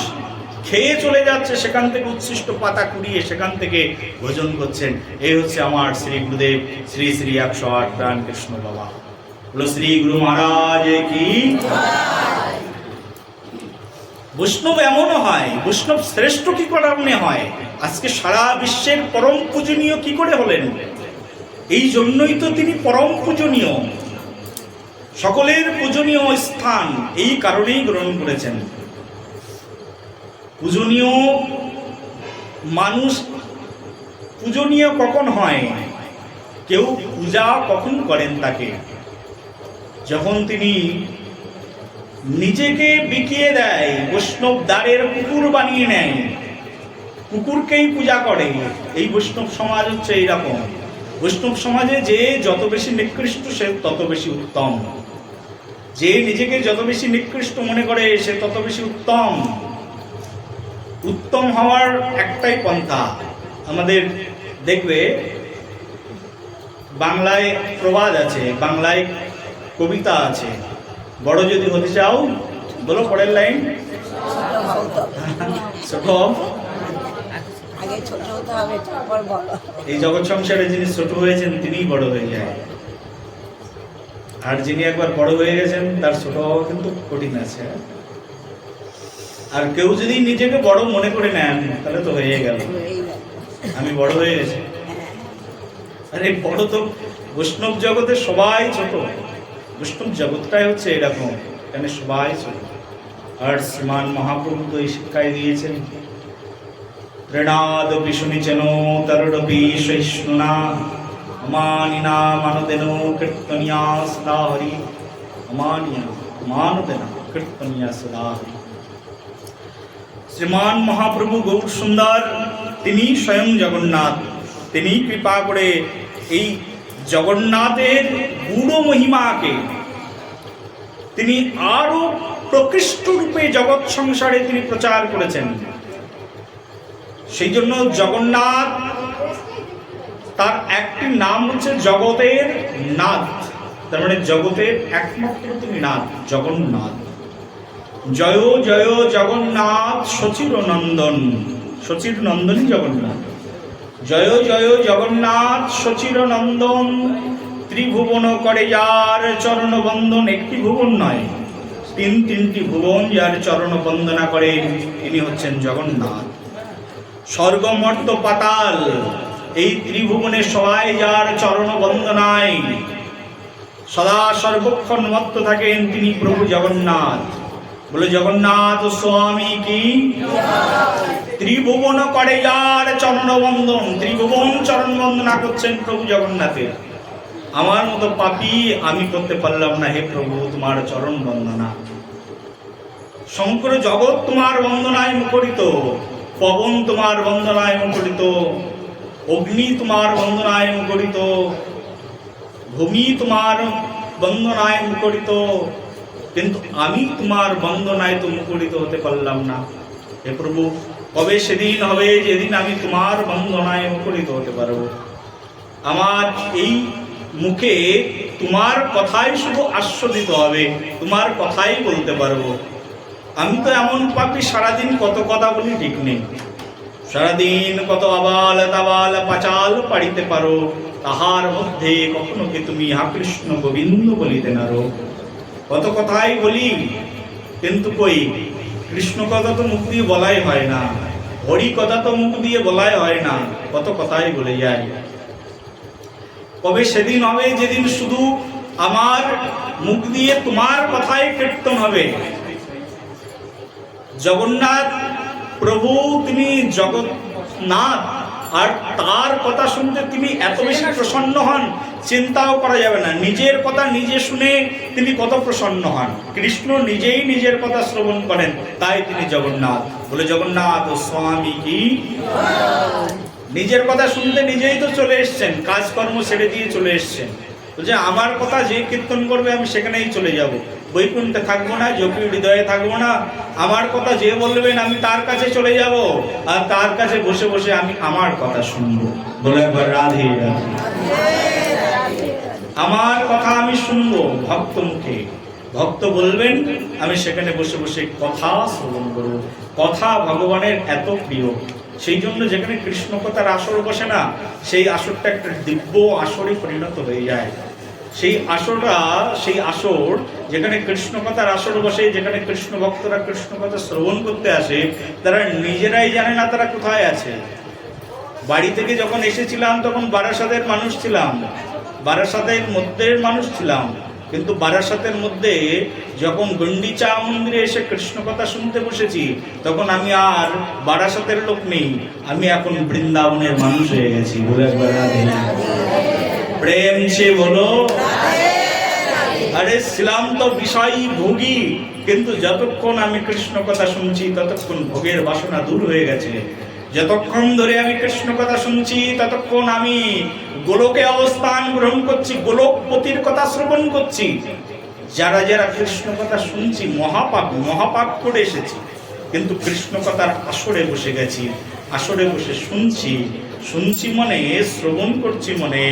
খেয়ে চলে যাচ্ছে, সেখান থেকে উচ্ছিষ্ট পাতা কুড়িয়ে সেখান থেকে ভোজন করছেন। এই হচ্ছে আমার শ্রী গুরুদেব শ্রী শ্রী 108 প্রাণ কৃষ্ণ বাবা। বলো শ্রী গুরু মহারাজ কি। বৈষ্ণব এমনও হয়, বৈষ্ণব শ্রেষ্ঠ কি কারণে হয়? আজকে সারা বিশ্বের পরম পূজনীয় কি করে হলেন? এই জন্যই তো তিনি পরম পূজনীয়, সকলের পূজনীয় স্থান এই কারণেই গ্রহণ করেছেন। পূজনীয় মানুষ পূজনীয় কখন হয়? কেউ পূজা কখন করেন তাকে? যখন তিনি নিজেকে বিকিয়ে দেয়, বৈষ্ণব দ্বারের কুকুর বানিয়ে নেয়, কুকুরকেই পূজা করে। এই বৈষ্ণব সমাজ হচ্ছে এইরকম। বৈষ্ণব সমাজে যে যত বেশি নিকৃষ্ট সে তত বেশি উত্তম, যে নিজেকে যত বেশি নিকৃষ্ট মনে করে সে তত বেশি উত্তম। উত্তম হওয়ার একটাই পন্থা। আমাদের দেখবে বাংলায় প্রবাদ আছে, বাংলায় কবিতা আছে, বড় যদি হতে চাও, বলো পরের লাইন, ছোট এই জগৎ সংসারে যিনি ছোট হয়েছেন তিনিই বড় হয়ে যায়, আর যিনি একবার বড় হয়ে গেছেন তার ছোট হওয়া কিন্তু কঠিন আছে। আর কেউ যদি নিজেকে বড় মনে করে নেন তাহলে তো হয়ে গেল, আমি বড় হয়ে গেছি। আরে বড় তো বৈষ্ণব জগতে সবাই ছোট, বৈষ্ণব জগৎটাই হচ্ছে এরকম। এখানে সবাই চলবে। আর শ্রীমান মহাপ্রভু তো এই শিক্ষায় দিয়েছেন, ত্রেণাদ বিশুনিচেন তরুডপি সহিষ্ণুনা অমানিনা মানদেন কীর্তনিয়া সদা হরি, অমানিয়া মানদেন কীর্তনিয়া সদা হরি। শ্রীমান মহাপ্রভু গৌর সুন্দর তিনি স্বয়ং জগন্নাথ, তিনি কৃপা করে এই জগন্নাথের গুণ মহিমাকে তিনি আরো প্রকৃষ্ট রূপে জগৎ সংসারে তিনি প্রচার করেছেন। সেই জন্য জগন্নাথ তার একটি নাম হচ্ছে জগতের নাথ, তার মানে জগতের একমাত্র তিনি নাথ, জগন্নাথ। জয় জয় জগন্নাথ সচির নন্দন, সচির নন্দনই জগন্নাথ। জয় জয় জগন্নাথ সচির নন্দন, ত্রিভুবন করে যার চরণ বন্দন। একটি ভুবন নয়, তিনটি ভুবন যার চরণ বন্দনা করেন তিনি হচ্ছেন জগন্নাথ। স্বর্গ মর্ত পাতাল এই ত্রিভুবনে সবাই যার চরণ বন্দনায় সদা সর্বক্ষণ মত্ত থাকেন তিনি প্রভু জগন্নাথ। বলে জগন্নাথ স্বামী কি। ত্রিভুবন করে যার চরণ বন্দন, ত্রিভুবন চরণ বন্দনা করছেন প্রভু জগন্নাথের। আমার মতো পাপী আমি করতে পারলাম না, হে প্রভু তোমার চরণ বন্দনা। শঙ্কর জগৎ তোমার বন্দনায় মুখরিত, পবন তোমার বন্দনায় মুখরিত, অগ্নি তোমার বন্দনায় মুখরিত, ভূমি তোমার বন্দনায় মুখরিত, কিন্তু আমি তোমার বন্দনায় তো মুখরিত হতে পারলাম না। হে প্রভু কবে সেদিন হবে যেদিন আমি তোমার বন্দনায় মুখরিত হতে পারবো? আমার এই মুখে তোমার কথাই শুধু আস্বাদিত হবে, তোমার কথাই বলতে পারবো। আমি তো এমন পাপি, সারাদিন কত কথা বলি ঠিক নেই। সারাদিন কত আবাল তাবাল পাচাল পাড়িতে পারো, তাহার মধ্যে কখনো কি তুমি হা কৃষ্ণ গোবিন্দ বলিতে নারো। কত কথাই বলি, কিন্তু কই কৃষ্ণ কথা তো মুখ দিয়ে বলাই হয় না, হরি কথা তো মুখ দিয়ে বলাই হয় না, কত কথাই বলে যায়। কবে সেদিন হবে যেদিন শুধু আমার মুখ দিয়ে তোমার কথাই কীর্তন হবে? জগন্নাথ প্রভু তিনি জগন্নাথ, আর তার কথা শুনতে তিনি এত বেশি প্রসন্ন হন চিন্তাও করা যাবে না। নিজের কথা নিজে শুনে তিনি কত প্রসন্ন হন। কৃষ্ণ নিজেই নিজের কথা শ্রবণ করেন, তাই তিনি জগন্নাথ। বলে জগন্নাথ স্বামী কি। নিজের কথা শুনতে নিজেই তো চলে এসছেন, কাজকর্ম ছেড়ে দিয়ে চলে এসছেন। বলছে আমার কথা যে কীর্তন করবে আমি সেখানেই চলে যাব, বৈকুণ্ঠে থাকবো না, যোগী হৃদয়ে থাকবো না। আমার কথা যে বলবেন আমি তার কাছে চলে যাব, আর তার কাছে বসে বসে আমি আমার কথা শুনবো। বলে একবার রাধে রাধে। আমার কথা আমি শুনবো ভক্ত মুখে, ভক্ত বলবেন আমি সেখানে বসে বসে কথা শ্রবণ করবো। কথা ভগবানের এত প্রিয়, সেই জন্য যেখানে কৃষ্ণ কথার আসর বসে না, সেই আসরটা একটা দিব্য আসরে পরিণত হয়ে যায়। সেই আসর যেখানে কৃষ্ণ কথার আসর বসে, যেখানে কৃষ্ণ ভক্তরা কৃষ্ণ কথা শ্রবণ করতে আসে, তারা নিজেরাই জানে না তারা কোথায় আছে। বাড়ি থেকে যখন এসেছিলাম তখন বারাসাতের মানুষ ছিলাম, বারাসাতের মধ্যের মানুষ ছিলাম, কিন্তু বারাসাতের মধ্যে যখন গন্ডিচা মন্দিরে এসে কৃষ্ণ কথা শুনতে বসেছি, তখন আমি আর বারাসাতের লোক নেই, আমি এখন বৃন্দাবনের মানুষ হয়ে গেছি। বলে একবার রাধে প্রেম সে বলো। আরে ছিলাম তো বিষয় ভোগী, কিন্তু যতক্ষণ আমি কৃষ্ণ কথা শুনছি ততক্ষণ ভোগের বাসনা দূর হয়ে গেছে। যতক্ষণ ধরে আমি কৃষ্ণ কথা শুনছি ততক্ষণ আমি গোলকে অবস্থান গ্রহণ করছি, গোলকপতির কথা শ্রবণ করছি। যারা যারা কৃষ্ণ কথা শুনছি মহাপাপ করে এসেছি, কিন্তু কৃষ্ণ কথার আসরে বসে গেছি, আসরে বসে শুনছি মনে, শ্রবণ করছি মনে,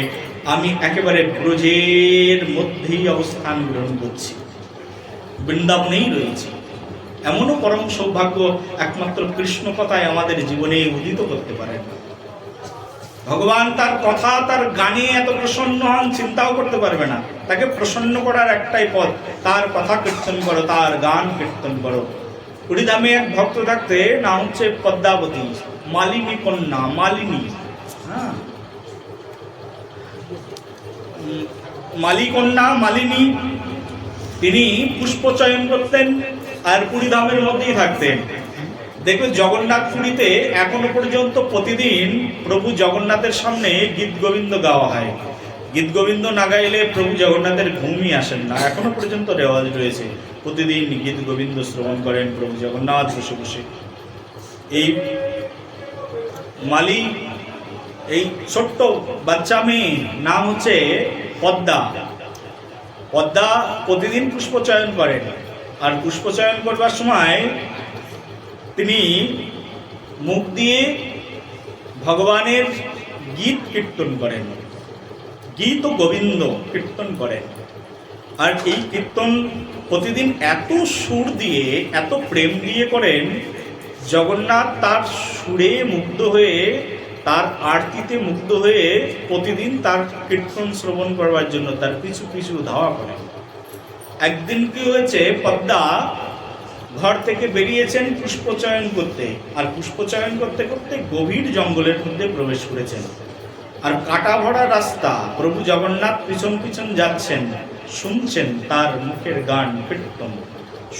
আমি একেবারে ব্রজের মধ্যেই অবস্থান গ্রহণ করছি, বৃন্দাবনেই রয়েছি। এমনও পরম সৌভাগ্য একমাত্র কৃষ্ণ কথায় আমাদের জীবনে উদিত করতে পারেন। ভগবান তার কথা, তার গানে এত প্রসন্ন হন, চিন্তাও করতে পারবে না। তাকে প্রসন্ন করার একটাই পথ, তার কথা কীর্তন করো, তার গান কীর্তন করো। পুরীধামে এক ভক্ত থাকতে, নাম হচ্ছে পদ্মাবতী, মালিনী কন্যা, মালিনী। হ্যাঁ, মালিকন্যা মালিনী। তিনি পুষ্প চয়ন করতেন আর পুরীধামের মধ্যেই থাকতেন। দেখবেন জগন্নাথ পুরীতে এখনো পর্যন্ত প্রতিদিন প্রভু জগন্নাথের সামনে গীত গোবিন্দ গাওয়া হয়। গীত গোবিন্দ না গাইলে প্রভু জগন্নাথের ঘুমই আসেন না, এখনো পর্যন্ত রেওয়াজ রয়েছে। প্রতিদিন গীত গোবিন্দ শ্রবণ করেন প্রভু জগন্নাথ বসে বসে। এই মালি, এই ছোট্ট বাচ্চা মেয়ে নাম হচ্ছে পদ্মা। পদ্মা প্রতিদিন পুষ্প চয়ন করেন, আর পুষ্প চয়ন করবার সময় তিনি মুখ দিয়ে ভগবানের গীত কীর্তন করেন, গীত ও গোবিন্দ কীর্তন করেন। আর এই কীর্তন প্রতিদিন এত সুর দিয়ে, এত প্রেম দিয়ে করেন, জগন্নাথ তার সুরে মুগ্ধ হয়ে, তার আরতিতে মুগ্ধ হয়ে প্রতিদিন তার কীর্তন শ্রবণ করবার জন্য তার পিছু পিছু ধাওয়া করেন। একদিন কি হয়েছে, পদ্মা ঘর থেকে বেরিয়েছেন পুষ্পচয়ন করতে, আর পুষ্পচয়ন করতে করতে গভীর জঙ্গলের মধ্যে প্রবেশ করেছেন। আর কাটা ভরা রাস্তা, প্রভু জগন্নাথ পিছন পিছন যাচ্ছেন, শুনছেন তার মুখের গান কীর্তন।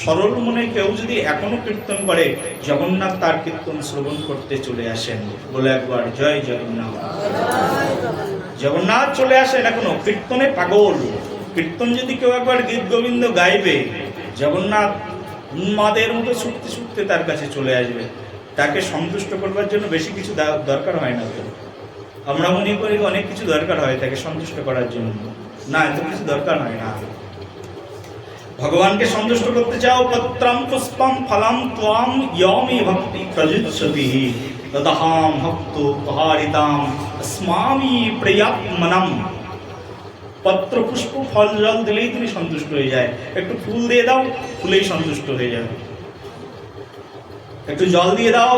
সরল মনে কেউ যদি এখনো কীর্তন করে, জগন্নাথ তার কীর্তন শ্রবণ করতে চলে আসেন। বলে একবার জয় জগন্নাথ। জগন্নাথ চলে আসেন এখনো, কীর্তনে পাগল। কীর্তন যদি কেউ একবার গীত গোবিন্দ গাইবে, জগন্নাথ উন্মাদের মতো ছুটতে ছুটতে তার কাছে চলে আসবে। তাকে সন্তুষ্ট করবার জন্য বেশি কিছু দরকার হয় না। তো আমরা মনে করি অনেক কিছু দরকার হয় তাকে সন্তুষ্ট করার জন্য, না, এত কিছু দরকার হয় না। ভগবানকে সন্তুষ্ট করতে চাও, পত্রম পুষ্পম ফলম ত্বাম ইয়ামি ভক্তি প্রযুচ্যতি তদহাম ভক্ত উপহারিতাম अस्माমি প্রিয়াত্মনম। পত্র পুষ্প ফল জল দিলেই তিনি সন্তুষ্ট হয়ে যায়। একটু ফুল দিয়ে দাও, ফুলেই সন্তুষ্ট হয়ে যাবে। একটু জল দিয়ে দাও,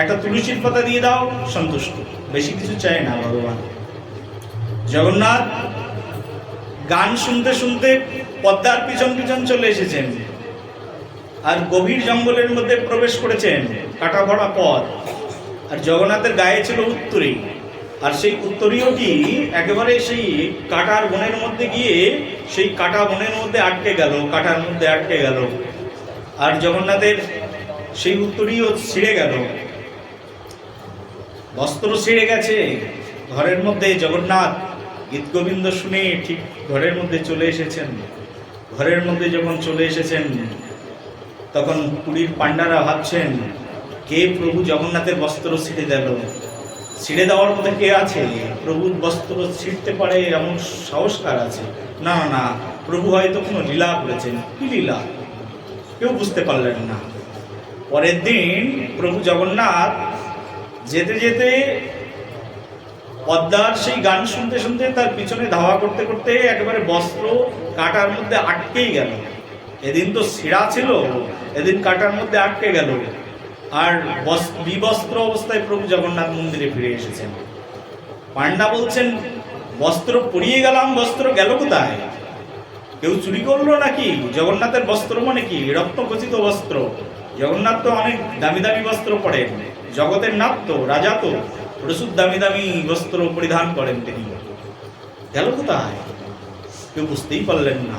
একটা তুলসীর পাতা দিয়ে দাও, সন্তুষ্ট। বেশি কিছু চায় না ভগবান। জগন্নাথ গান শুনতে শুনতে পদ্মার পিছন পিছন চলে এসেছেন, আর গভীর জঙ্গলের মধ্যে প্রবেশ করেছেন, কাটা ভরা পথ। আর জগন্নাথের গায়ে ছিল উত্তরী, আর সেই উত্তরীয়টি একেবারে সেই কাটার বনের মধ্যে গিয়ে সেই কাটা বনের মধ্যে আটকে গেল, কাটার মধ্যে আটকে গেল। আর জগন্নাথের সেই উত্তরীয় ছিঁড়ে গেল, বস্ত্র ছিঁড়ে গেছে। ঘরের মধ্যে জগন্নাথ গীত গোবিন্দ শুনে ঠিক ঘরের মধ্যে চলে এসেছেন। ঘরের মধ্যে যখন চলে এসেছেন, তখন পুরীর পাণ্ডারা ভাবছেন, কে প্রভু জগন্নাথের বস্ত্র ছিঁড়ে দিল? ছিঁড়ে দেওয়ার মধ্যে কে আছে? প্রভুর বস্ত্র ছিঁড়তে পারে এমন সাহসকার আছে? না না, প্রভু হয়তো কোনো লীলা করেছেন। কি লীলা? কেউ বুঝতে পারলেন না। পরের দিন প্রভু জগন্নাথ যেতে যেতে পদ্মার সেই গান শুনতে শুনতে তার পিছনে ধাওয়া করতে করতে একেবারে বস্ত্র কাটার মধ্যে আটকেই গেল। এদিন তো ছিঁড়া ছিল, এদিন কাটার মধ্যে আটকে গেল। আর বিবস্ত্র অবস্থায় প্রভু জগন্নাথ মন্দিরে ফিরে এসেছেন। পাণ্ডা বলছেন, বস্ত্র পরিয়ে গেলাম, বস্ত্র গেল কোথায়? কেউ চুরি করলো নাকি? জগন্নাথের বস্ত্র মানে কি? রত্নখচিত বস্ত্র। জগন্নাথ তো অনেক দামি দামি বস্ত্র পরেন, জগতের নাথ তো, রাজা তো, প্রচুর দামি দামি বস্ত্র পরিধান করেন। তিনি গেল কোথায়? কেউ বুঝতেই পারলেন না।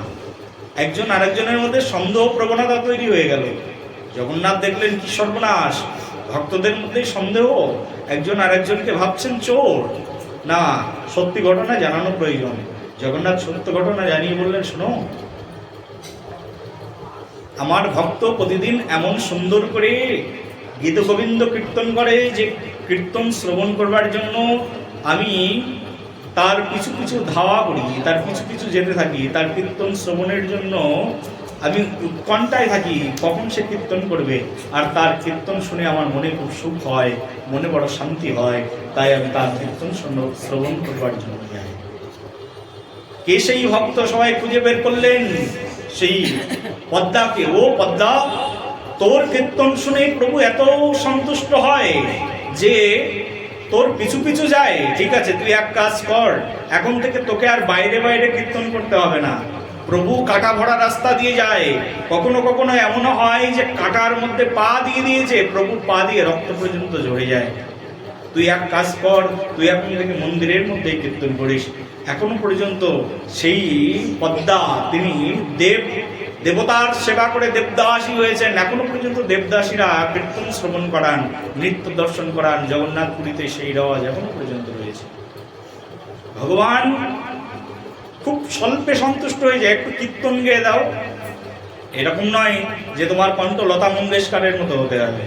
একজন আরেকজনের মধ্যে সন্দেহ প্রবণতা তৈরি হয়ে গেল। জগন্নাথ দেখলেন কি সর্বনাশ, ভক্তদের মধ্যেই সন্দেহ। একজন আরেকজনকে ভাবছেন চোর। না, সত্যি ঘটনা জানানো প্রয়োজন। জগন্নাথ সত্য ঘটনা জানিয়ে বললেন, শোনো, আমার ভক্ত প্রতিদিন এমন সুন্দর করে গীত গোবিন্দ কীর্তন করে যে কীর্তন শ্রবণ করবার জন্য আমি তার পিছু পিছু ধাওয়া করি, তার পিছু পিছু যেতে থাকি। তার কীর্তন শ্রবণের জন্য আমি উৎকণ্ঠায় থাকি, কখন সে কীর্তন করবে। আর তার কীর্তন শুনে আমার মনে খুব সুখ হয়, মনে বড় শান্তি হয়। তাই আমি তার কীর্তন শ্রবণ করবার জন্য যাই। কে সেই ভক্ত? সবাই খুঁজে বের করলেন সেই পদ্মাকে। ও পদ্মা, তোর কীর্তন শুনে প্রভু এত সন্তুষ্ট হয় যে তোর পিছু পিছু যায়। ঠিক আছে, তুই এক কাজ কর, এখন থেকে তোকে আর বাইরে বাইরে কীর্তন করতে হবে না। প্রভু কাটা ভরা রাস্তা দিয়ে যায়, কখনো কখনো এমনও হয় যে কাটার মধ্যে পা দিয়ে দিয়েছে, প্রভু পা দিয়ে রক্ত পর্যন্ত ঝরে যায়। তুই এক কাজ কর, তুই এখন থেকে মন্দিরের মধ্যে কীর্তন করিস। এখনো পর্যন্ত সেই পদ্মা তিনি দেবতার সেবা করে দেবদাসী হয়েছেন। এখনো পর্যন্ত দেবদাসীরা কীর্তন শ্রবণ করান, নৃত্য দর্শন করান। জগন্নাথ পুরীতে সেই রেওয়াজ এখনো পর্যন্ত রয়েছে। ভগবান খুব স্বল্পে সন্তুষ্ট হয়ে যায়, একটু কীর্তন গেয়ে দাও। এরকম নয় যে তোমার কণ্ঠ লতা মঙ্গেশকরের মতো হতে হবে,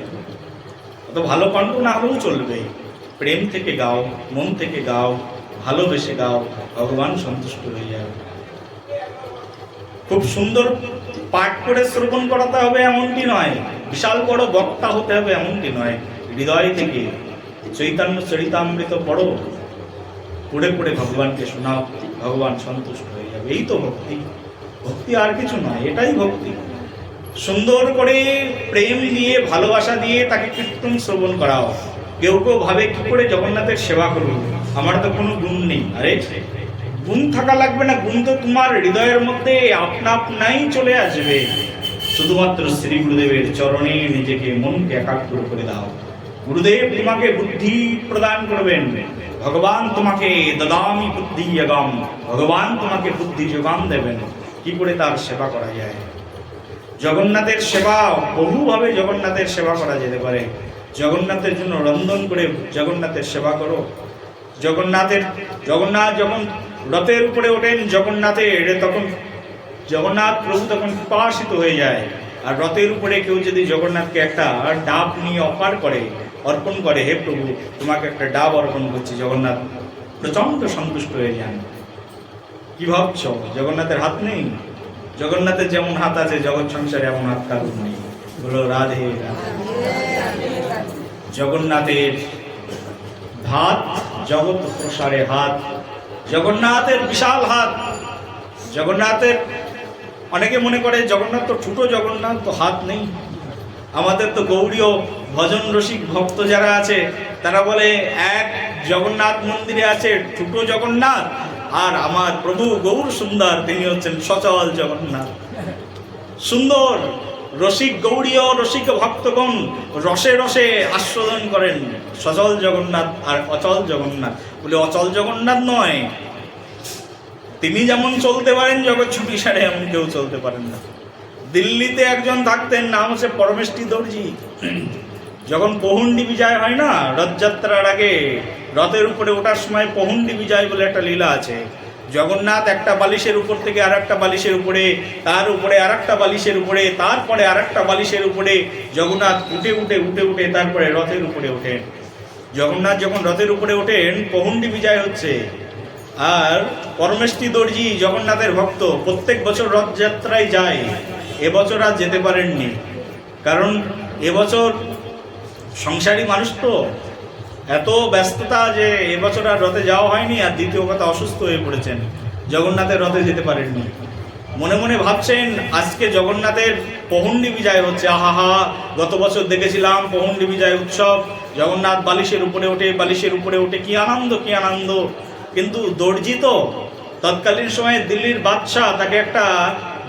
অত ভালো কণ্ঠ না হলেও চলবে। প্রেম থেকে গাও, মন থেকে গাও, ভালোবেসে গাও, ভগবান সন্তুষ্ট হয়ে যাবে। খুব সুন্দর পাঠ করে শ্রবণ করাতে হবে এমনটি নয়, বিশাল বড় বক্তা হতে হবে এমনটি নয়। হৃদয় থেকে চৈতন্য চরিতামৃত পড়ো, পড়ে পড়ে ভগবানকে শোনাও, ভগবান সন্তুষ্ট হয়ে যাবে। এই তো ভক্তি। ভক্তি আর কিছু নয়, এটাই ভক্তি। সুন্দর করে প্রেম দিয়ে, ভালোবাসা দিয়ে তাকে কীর্তন শ্রবণ করাও। কেউ কেউ ভাবে কি করে জগন্নাথের সেবা করবো, আমার তো কোনো গুণ নেই। আরে গুণ থাকা লাগবে না, গুণ তো তোমার হৃদয়ের মধ্যে আপনা আপনাই চলে আসবে। শুধুমাত্র শ্রী গুরুদেবের চরণে নিজেকে মনকে একাগ্র করে দাও। গুরুদেব তোমাকে বুদ্ধি প্রদান করবেন। ভগবান তোমাকে দদামি বুদ্ধি যোগাম, ভগবান তোমাকে বুদ্ধি যোগান দেবেন। কি করে তার সেবা করা যায়? জগন্নাথের সেবা বহুভাবে জগন্নাথের সেবা করা যেতে পারে। জগন্নাথের জন্য রন্ধন করে জগন্নাথের সেবা করো। জগন্নাথ যখন রথের উপরে ওঠেন তখন জগন্নাথ প্রভু তখন পিপাসিত হয়ে যায়। আর রথের উপরে কেউ যদি জগন্নাথকে একটা ডাব নিয়ে অর্পণ করে, হে প্রভু তোমাকে একটা ডাব অর্পণ করছি, জগন্নাথ প্রচণ্ড সন্তুষ্ট হয়ে যান। কি ভাবছ জগন্নাথের হাত নেই? জগন্নাথের যেমন হাত আছে জগৎ সংসারে এমন হাত কারণ নেই। বলো রাধে রাধে। জগন্নাথের হাত জগৎ প্রসারে হাত, জগন্নাথের বিশাল হাত। জগন্নাথের অনেকে মনে করে জগন্নাথ তো ছোট, জগন্নাথ তো হাত নেই। আমাদের তো গৌড়ীয় ভজন রসিক ভক্ত যারা আছে তারা বলে এক জগন্নাথ মন্দিরে আছে ছোট জগন্নাথ, আর আমার প্রভু গৌর সুন্দর তিনি হচ্ছেন সচল জগন্নাথ। সুন্দর রসিক গৌড়ীয় রসিক ভক্তগণ রসে রসে আস্বাদন করেন সচল জগন্নাথ আর অচল জগন্নাথ। বলে অচল জগন্নাথ নয়, তিনি যেমন চলতে পারেন জগৎ ছুটি সারে, এমন কেউ চলতে পারেন না। দিল্লিতে একজন থাকতেন, নাম হচ্ছে পরমেষ্টি দর্জি। যখন পহুন্ডি বিজয় হয় না, রথযাত্রার আগে রথের উপরে ওঠার সময় পহুন্ডি বিজয় বলে একটা লীলা আছে। জগন্নাথ একটা বালিশের উপর থেকে আর একটা বালিশের উপরে, তার উপরে আর একটা বালিশের উপরে, তারপরে আর একটা বালিশের উপরে জগন্নাথ উঠে উঠে উঠে উঠে তারপরে রথের উপরে ওঠেন। জগন্নাথ যখন রথের উপরে ওঠেন পহুন্ডি বিজয় হচ্ছে। আর পরমেষ্টি দর্জি জগন্নাথের ভক্ত, প্রত্যেক বছর রথযাত্রায় যায়। এবছর আর যেতে পারেননি, কারণ এবছর সংসারী মানুষ তো এত ব্যস্ততা যে এবছর আর রথে যাওয়া হয়নি। আর দ্বিতীয় কথা অসুস্থ হয়ে পড়েছেন, জগন্নাথের রথে যেতে পারেননি। মনে মনে ভাবছেন আজকে জগন্নাথের পহুন্ডি বিজয় হচ্ছে, আহা গত বছর দেখেছিলাম পহুন্ডি বিজয় উৎসব, জগন্নাথ বালিশের উপরে ওঠে, কি আনন্দ কি আনন্দ। কিন্তু দর্জি তো তৎকালীন সময়ে দিল্লির বাদশাহ তাকে একটা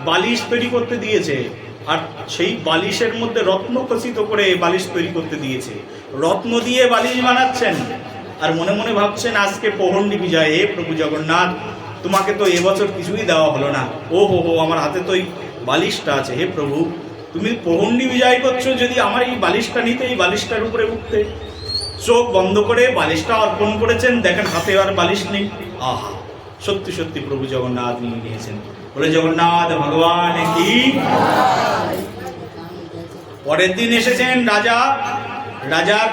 বালিশ তৈরি করতে দিয়েছে, আর সেই বালিশের মধ্যে রত্ন খচিত করে বালিশ তৈরি করতে দিয়েছে। রত্ন দিয়ে বালিশ বানাচ্ছেন আর মনে মনে ভাবছেন আজকে পহুন্ডি বিজয়, হে প্রভু জগন্নাথ তোমাকে তো এবছর কিছুই দেওয়া হলো না। ও হো আমার হাতে তো এই বালিশটা আছে, হে প্রভু তুমি পহুন্ডি বিজয় করছো, যদি আমার এই বালিশটা নিতে, এই বালিশটার উপরে উঠতে। চোখ বন্ধ করে বালিশটা অর্পণ করেছেন, দেখেন হাতে আর বালিশ নেই। আহা সত্যি সত্যি প্রভু জগন্নাথ নিয়ে নিয়েছেন। বলে জগন্নাথ ভগবান কি। পরের দিন এসেছেন রাজার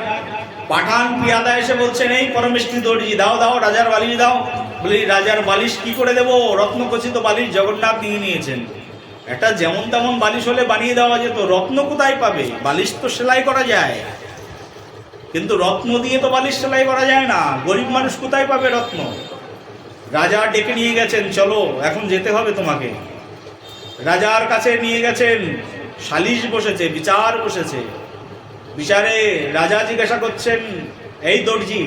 পাঠান পিয়াদা এসে বলছেন, এই পরমেষ্টি দর্জি দাও রাজার বালিশ দাও। বলি রাজার বালিশ কি করে দেবো, রত্নখচিত বালিশ জগন্নাথ নিয়ে নিয়েছেন। একটা যেমন তেমন বালিশ হলে বানিয়ে দেওয়া যেত, রত্ন কোথায় পাবে? বালিশ তো সেলাই করা যায়, কিন্তু রত্ন দিয়ে তো বালিশ সেলাই করা যায় না। গরিব মানুষ কোথায় পাবে রত্ন? রাজা ডেকে নিয়ে গেছেন, চলো এখন যেতে হবে তোমাকে। রাজার কাছে নিয়ে গেছেন, সালিশ বসেছে, বিচার বসেছে। বিচারে রাজা জিজ্ঞাসা করছেন, এই দর্জি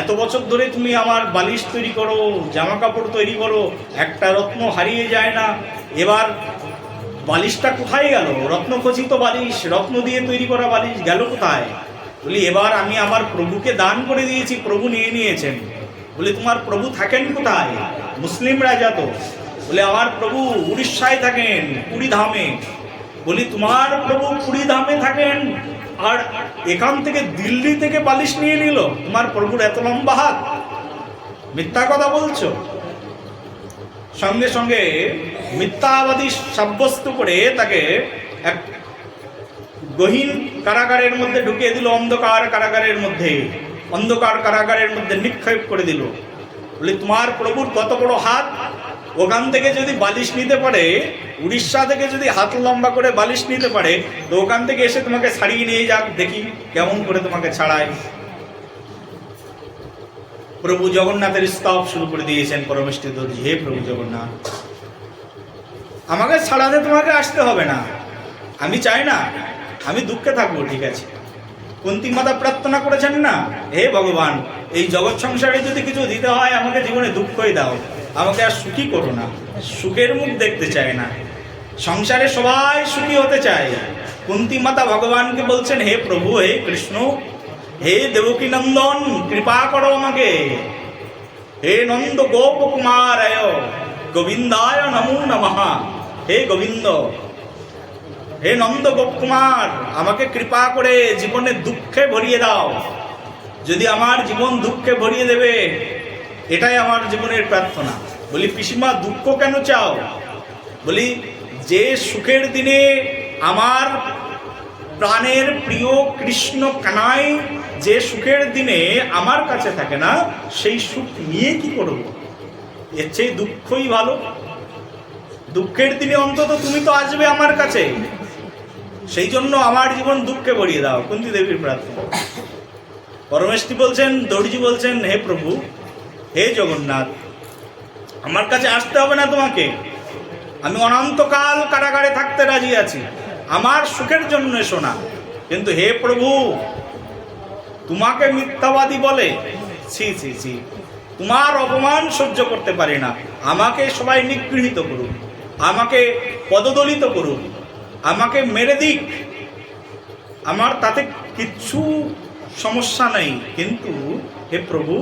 এত বছর ধরে তুমি আমার বালিশ তৈরি করো, জামা কাপড় তৈরি করো, একটা রত্ন হারিয়ে যায় না, এবার বালিশটা কোথায় গেল? রত্নখচিত বালিশ, রত্ন দিয়ে তৈরি করা বালিশ গেল কোথায়? বলি এবার আমি আমার প্রভুকে দান করে দিয়েছি, প্রভু নিয়ে নিয়েছেন। বলে তোমার প্রভু থাকেন কোথায়? মুসলিম রাজা তো। বলে আমার প্রভু উড়িষ্যায় থাকেন, পুরী ধামে। বলি তোমার প্রভু পুরী ধামে থাকেন, আর এখান থেকে দিল্লি থেকে বালিশ নিয়ে নিল? তোমার প্রভুর এত লম্বা হাত? মিথ্যা কথা বলছো। সঙ্গে সঙ্গে মিথ্যাবাদী সাব্যস্ত করে তাকে এক গহীন কারাগারের মধ্যে ঢুকিয়ে দিল, অন্ধকার কারাগারের মধ্যে, অন্ধকার কারাগারের মধ্যে নিক্ষেপ করে দিল। বলে তোমার প্রভুর কত বড় হাত, ওখান থেকে যদি বালিশ নিতে পারে, উড়িষ্যা থেকে যদি হাত লম্বা করে বালিশ নিতে পারে, তো ওখান থেকে এসে তোমাকে ছাড়িয়ে নিয়ে যাক, দেখি কেমন করে তোমাকে ছাড়ায়। প্রভু জগন্নাথের স্তব শুরু করে দিয়েছেন পরমেষ্ঠী দর্জি, হে প্রভু জগন্নাথ, আমাকে ছাড়াতে তোমাকে আসতে হবে না, আমি চাই না, আমি দুঃখে থাকবো, ঠিক আছে। কুন্তী মাতা প্রার্থনা করেছেন না, হে ভগবান, এই জগৎ সংসারে যদি কিছু দিতে হয় আমাকে জীবনে দুঃখই দাও, আমাকে আর সুখী করো না, সুখের মুখ দেখতে চায় না। সংসারে সবাই সুখী হতে চায়। কুন্তী মাতা ভগবানকে বলছেন, হে প্রভু, হে কৃষ্ণ, হে দেবকী নন্দন, কৃপা করো আমাকে। হে নন্দ গোপ কুমারায় গোবিন্দায় নমো নমঃ। হে গোবিন্দ, হে নন্দ গোপ কুমার, আমাকে কৃপা করে জীবনে দুঃখে ভরিয়ে দাও। যদি আমার জীবন দুঃখে ভরিয়ে দেবে, এটাই আমার জীবনের প্রার্থনা। বলি পিসিমা, দুঃখ কেন চাও? বলি যে সুখের দিনে আমার প্রাণের প্রিয় কৃষ্ণ কানাই যে সুখের দিনে আমার কাছে থাকে না, সেই সুখ নিয়ে কি করব? এর চেয়ে দুঃখই ভালো। দুঃখের দিনে অন্তত তুমি তো আসবে আমার কাছে, সেই জন্য আমার জীবন দুঃখে ভরিয়ে দাও। কুন্তী দেবীর প্রার্থনা। পরমেষ্ঠী বলছেন, দর্জি বলছেন, হে প্রভু, হে জগন্নাথ, আমার কাছে আসতে হবে না তোমাকে, আমি অনন্তকাল কারাগারে থাকতে রাজি আছি, আমার সুখের জন্য এসো না। কিন্তু হে প্রভু, তোমাকে মিথ্যাবাদী বলে, ছি ছি ছি, তোমার অপমান সহ্য করতে পারি না, আমাকে সবাই নিগৃহীত করুক, আমাকে পদদলিত করুক, আমাকে মেরে দিক, আমার তাতে কিচ্ছু সমস্যা নেই। কিন্তু হে প্রভু,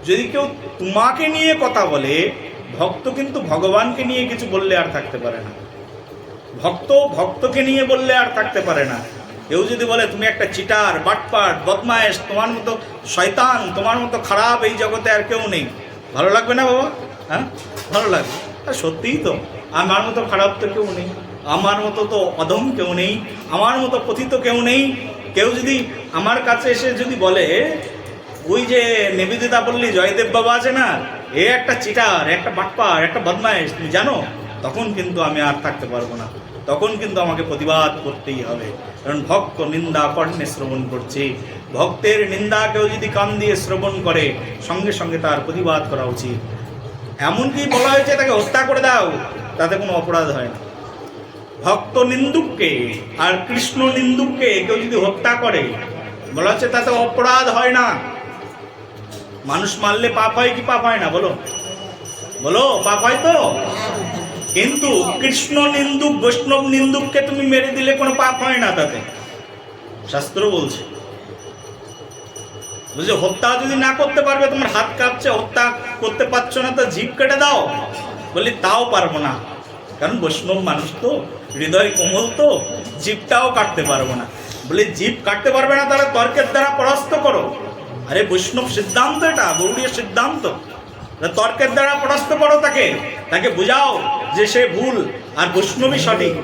যদি কেউ তোমাকে নিয়ে কথা বলে, ভক্ত কিন্তু ভগবানকে নিয়ে কিছু বললে আর থাকতে পারে না, ভক্ত ভক্তকে নিয়ে বললে আর থাকতে পারে না। কেউ যদি বলে তুমি একটা চিটার, বাটপাট, বদমায়েশ, তোমার মতো শয়তান, তোমার মতো খারাপ এই জগতে আর কেউ নেই, ভালো লাগবে না বাবা? হ্যাঁ, ভালো লাগবে। আর সত্যিই তো, আমার মতো খারাপ তো কেউ নেই, আমার মতো তো অধম কেউ নেই, আমার মতো পতিত কেউ নেই। কেউ যদি আমার কাছে এসে যদি বলে, ওই যে নিবেদিতা পল্লী জয়দেব বাবা আছে না, এ একটা চিটার, একটা বাটপার, একটা বদমায়েশ, তুমি জানো, তখন কিন্তু আমি আর থাকতে পারবো না, তখন কিন্তু আমাকে প্রতিবাদ করতেই হবে। কারণ ভক্ত নিন্দা কর্ণে শ্রবণ করছে, ভক্তের নিন্দা কেউ যদি কান দিয়ে শ্রবণ করে, সঙ্গে সঙ্গে তার প্রতিবাদ করা উচিত। এমনকি বলা হয়েছে তাকে হত্যা করে দাও, তাতে কোনো অপরাধ হয় না। ভক্ত নিন্দুককে আর কৃষ্ণ নিন্দুককে কেউ যদি হত্যা করে, বলা হচ্ছে তাতে অপরাধ হয় না। মানুষ মারলে পাপ হয় কি পাপ হয় না? বলো বলো, পাপ হয় তো। কিন্তু কৃষ্ণ নিন্দুক, বৈষ্ণব নিন্দুককে তুমি মেরে দিলে কোনো পাপ হয় না, তাতে শাস্ত্র বলছে। বুঝলে, হত্যা যদি না করতে পারবে, তোমার হাত কাঁপছে, হত্যা করতে পারছো না, তো জিভ কেটে দাও। বলি তাও পারবো না, কারণ বৈষ্ণব মানুষ তো, হৃদয় কোমল তো, জিভটাও কাটতে পারবো না। বলি জিভ কাটতে পারবে না, তাহলে তর্কের দ্বারা পরাস্ত করো। আরে বৈষ্ণব সিদ্ধান্ত, এটা গৌড়ীয় সিদ্ধান্ত। তর্কের দ্বারা পরাস্ত করো, তাকে বুঝাও যে সে ভুল আর বৈষ্ণবী সঠিক।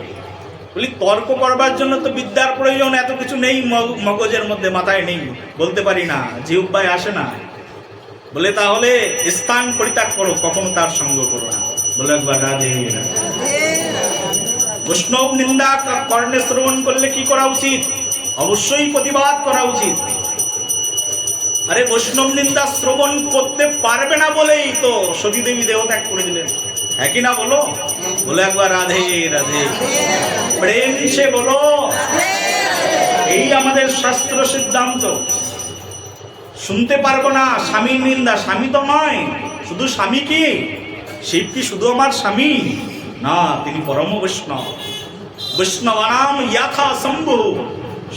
বলি তর্ক করবার জন্য তো বিদ্যার প্রয়োজন, এত কিছু নেই মগজের মধ্যে, মাথায় নেই, বলতে পারি না, জিহ্বায় আসে না। বলে তাহলে স্থান পরিত্যাগ করো, কখনো তার সঙ্গ করো না। বলে একবার রাধে রাধে। বৈষ্ণব নিন্দা কর্ণে শ্রবণ করলে কি করা উচিত? অবশ্যই প্রতিবাদ করা উচিত। আরে বৈষ্ণব নিন্দা শ্রবণ করতে পারবে না বলেই তো সতী দেবী দেহত্যাগ করে দিলেন, হ্যাঁ কি না বলো? বলে একবার রাধে রাধে, প্রেম সে বলো। এই আমাদের শাস্ত্র সিদ্ধান্ত। শুনতে পারবো না স্বামীর নিন্দা, স্বামী তো নয়, শুধু স্বামী কি? শিব কি শুধু আমার স্বামী? না, তিনি পরম বৈষ্ণব। বৈষ্ণবানাম ইয়াথা শম্ভু,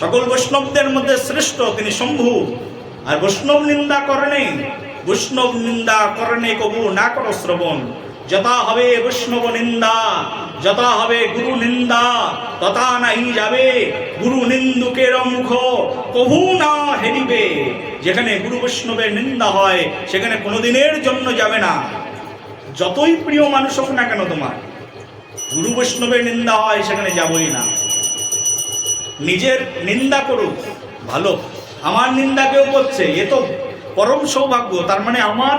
সকল বৈষ্ণবদের মধ্যে শ্রেষ্ঠ তিনি শম্ভু। আর বৈষ্ণব নিন্দা করেনি, বৈষ্ণব নিন্দা করণে কবু না করো শ্রবণ। যথা হবে বৈষ্ণব নিন্দা, যথা হবে গুরু নিন্দা, তথা নাই যাবে গুরু নিন্দুকের মুখ কবু না হেরিবে। যেখানে গুরু বৈষ্ণবের নিন্দা হয় সেখানে কোনোদিনের জন্য যাবে না। যতই প্রিয় মানুষ হোক না কেন তোমার, গুরু বৈষ্ণবের নিন্দা হয় সেখানে যাবই না। নিজের নিন্দা করুক, ভালো, আমার নিন্দা কেউ করছে, এ তো পরম সৌভাগ্য, তার মানে আমার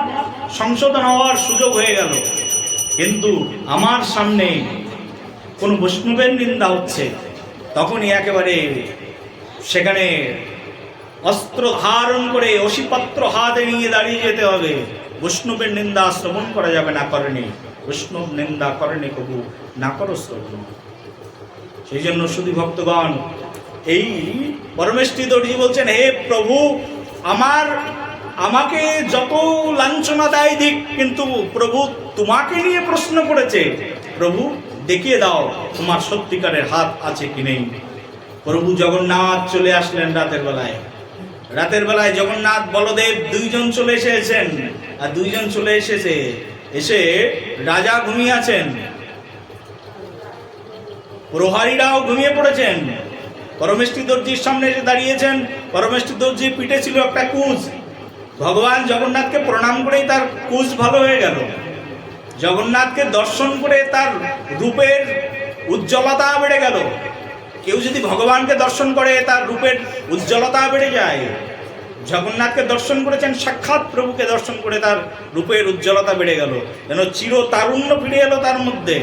সংশোধন হওয়ার সুযোগ হয়ে গেল। কিন্তু আমার সামনে কোনো বৈষ্ণবের নিন্দা হচ্ছে, তখনই একেবারে সেখানে অস্ত্র ধারণ করে অসিপত্র হাতে নিয়ে দাঁড়িয়ে যেতে হবে। বৈষ্ণবের নিন্দা শ্রবণ করা যাবে না করেনি, বৈষ্ণব নিন্দা করেনি কবু না করো শ্রবণ। সেই জন্য শুধু ভক্তগণ, এই পরমেষ্ঠী দর্জি বলছেন, হে প্রভু, আমাকে যত লাঞ্ছনা দেয় দিক, কিন্তু প্রভু তোমাকে নিয়ে প্রশ্ন করেছে, প্রভু দেখিয়ে দাও তোমার সত্যিকারের হাত আছে কি নেই। প্রভু জগন্নাথ চলে আসলেন রাতের বেলায় জগন্নাথ বলদেব দুইজন চলে এসেছেন। আর দুইজন চলে এসে রাজা ঘুমিয়ে আছেন, প্রহারীরাও ঘুমিয়ে পড়েছেন। পরমেষ্ঠী দর্জির সামনে এসে দাঁড়িয়েছেন। পরমেষ্ঠী দর্জির পিঠে ছিল একটা কুঁজ। ভগবান জগন্নাথকে প্রণাম করেই তার কুঁজ ভালো হয়ে গেল। জগন্নাথকে দর্শন করে তার রূপের উজ্জ্বলতা বেড়ে গেল। কেউ যদি ভগবানকে দর্শন করে তার রূপের উজ্জ্বলতা বেড়ে যায়। জগন্নাথকে দর্শন করেছেন, সাক্ষাৎ প্রভুকে দর্শন করে তার রূপের উজ্জ্বলতা বেড়ে গেল, যেন চির তারুণ্য ফিরে এলো তার মধ্যে,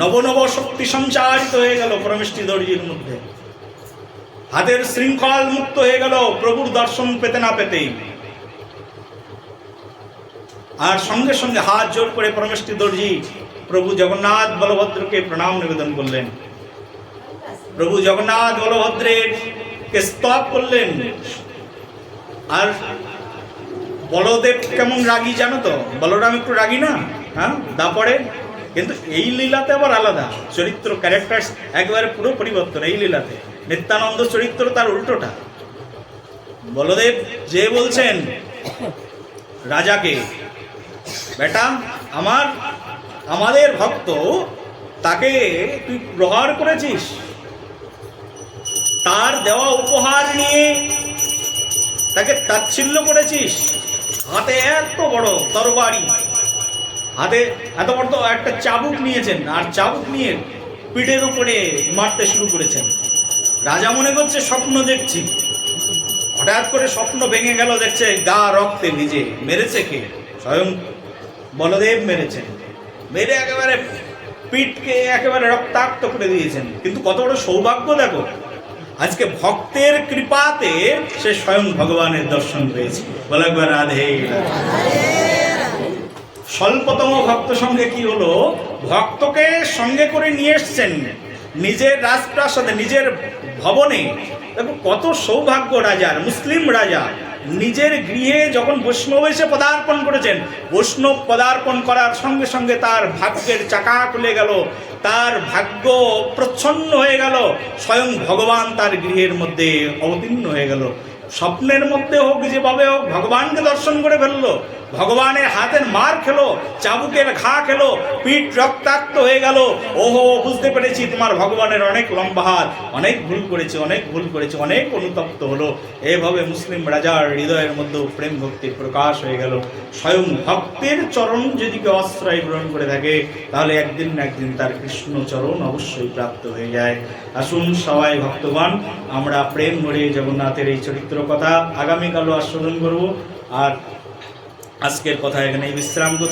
নব নব শক্তি সঞ্চারিত হয়ে গেল পরমেষ্ঠী দর্জির মধ্যে। হাতের শৃঙ্খল মুক্ত হয়ে গেল প্রভুর দর্শন পেতে না পেতেই। আর সঙ্গে সঙ্গে হাত জোর করে পরমেষ্ঠী দর্জি প্রভু জগন্নাথ বলভদ্রকে প্রণাম নিবেদন করলেন। প্রভু জগন্নাথ বলভদ্রের কে স্তব করলেন। আর বলদেব কেমন রাগী জানো তো? বলরাম একটু রাগী না? হ্যাঁ, দাপড়ে। কিন্তু এই লীলাতে আবার আলাদা চরিত্র, ক্যারেক্টার একেবারে পুরো পরিবর্তন এই লীলাতে। নিত্যানন্দ চরিত্র তার উল্টোটা। বলদেব যে বলছেন রাজাকে, বেটা আমাদের ভক্ত, তাকে তুই প্রহার করেছিস, তার দেওয়া উপহার নিয়ে তাকে তাচ্ছিল্য করেছিস, হাতে এত বড় তরবারি, হাতে এত বড় একটা চাবুক নিয়েছেন, আর চাবুক নিয়ে পিঠের উপরে মারতে শুরু করেছেন। রাজা মনে করছে স্বপ্ন দেখছি, হঠাৎ করে স্বপ্ন ভেঙে গেল, দেখছে গা রক্তে ভিজে। মেরেছে কে? স্বয়ং বলদেব মেরেছেন। মেরে একেবারে পিঠকে একেবারে রক্তাক্ত করে দিয়েছেন। কিন্তু কত বড় সৌভাগ্য দেখো, আজকে ভক্তের কৃপাতে সে স্বয়ং ভগবানের দর্শন পেয়েছে। বলে একবার রাধে। স্বল্পতম ভক্ত সঙ্গে কি হলো, ভক্তকে সঙ্গে করে নিয়ে এসছেন নিজের রাজপ্রাসাদে, নিজের ভবনে। দেখো কত সৌভাগ্য রাজার, মুসলিম রাজা নিজের গৃহে যখন বৈষ্ণব এসে পদার্পণ করেছেন, বৈষ্ণব পদার্পণ করার সঙ্গে সঙ্গে তার ভাগ্যের চাকা খুলে গেল, তার ভাগ্য প্রচ্ছন্ন হয়ে গেল, স্বয়ং ভগবান তার গৃহের মধ্যে অবতীর্ণ হয়ে গেল। স্বপ্নের মধ্যে হোক, যেভাবে হোক, ভগবানকে দর্শন করে ফেললো। ভগবানের হাতের মার খেলো, চাবুকের ঘা খেলো, পিঠ রক্তাক্ত হয়ে গেল। ওহো, বুঝতে পেরেছি তোমার ভগবানের অনেক লম্বা হাত, অনেক ভুল করেছে, অনেক অনুতপ্ত হলো। এভাবে মুসলিম রাজার হৃদয়ের মধ্যে প্রেম ভক্তির প্রকাশ হয়ে গেল। স্বয়ং ভক্তের চরণ যদি কেউ আশ্রয় গ্রহণ করে থাকে, তাহলে একদিন না একদিন তার কৃষ্ণ চরণ অবশ্যই প্রাপ্ত হয়ে যায়। আসুন সবাই ভক্তগণ, আমরা প্রেম ভরে জগন্নাথের এই চরিত্র কথা আগামীকালও আস্বাদন করব। আর আজকের কথা এখানেই বিশ্রাম করব।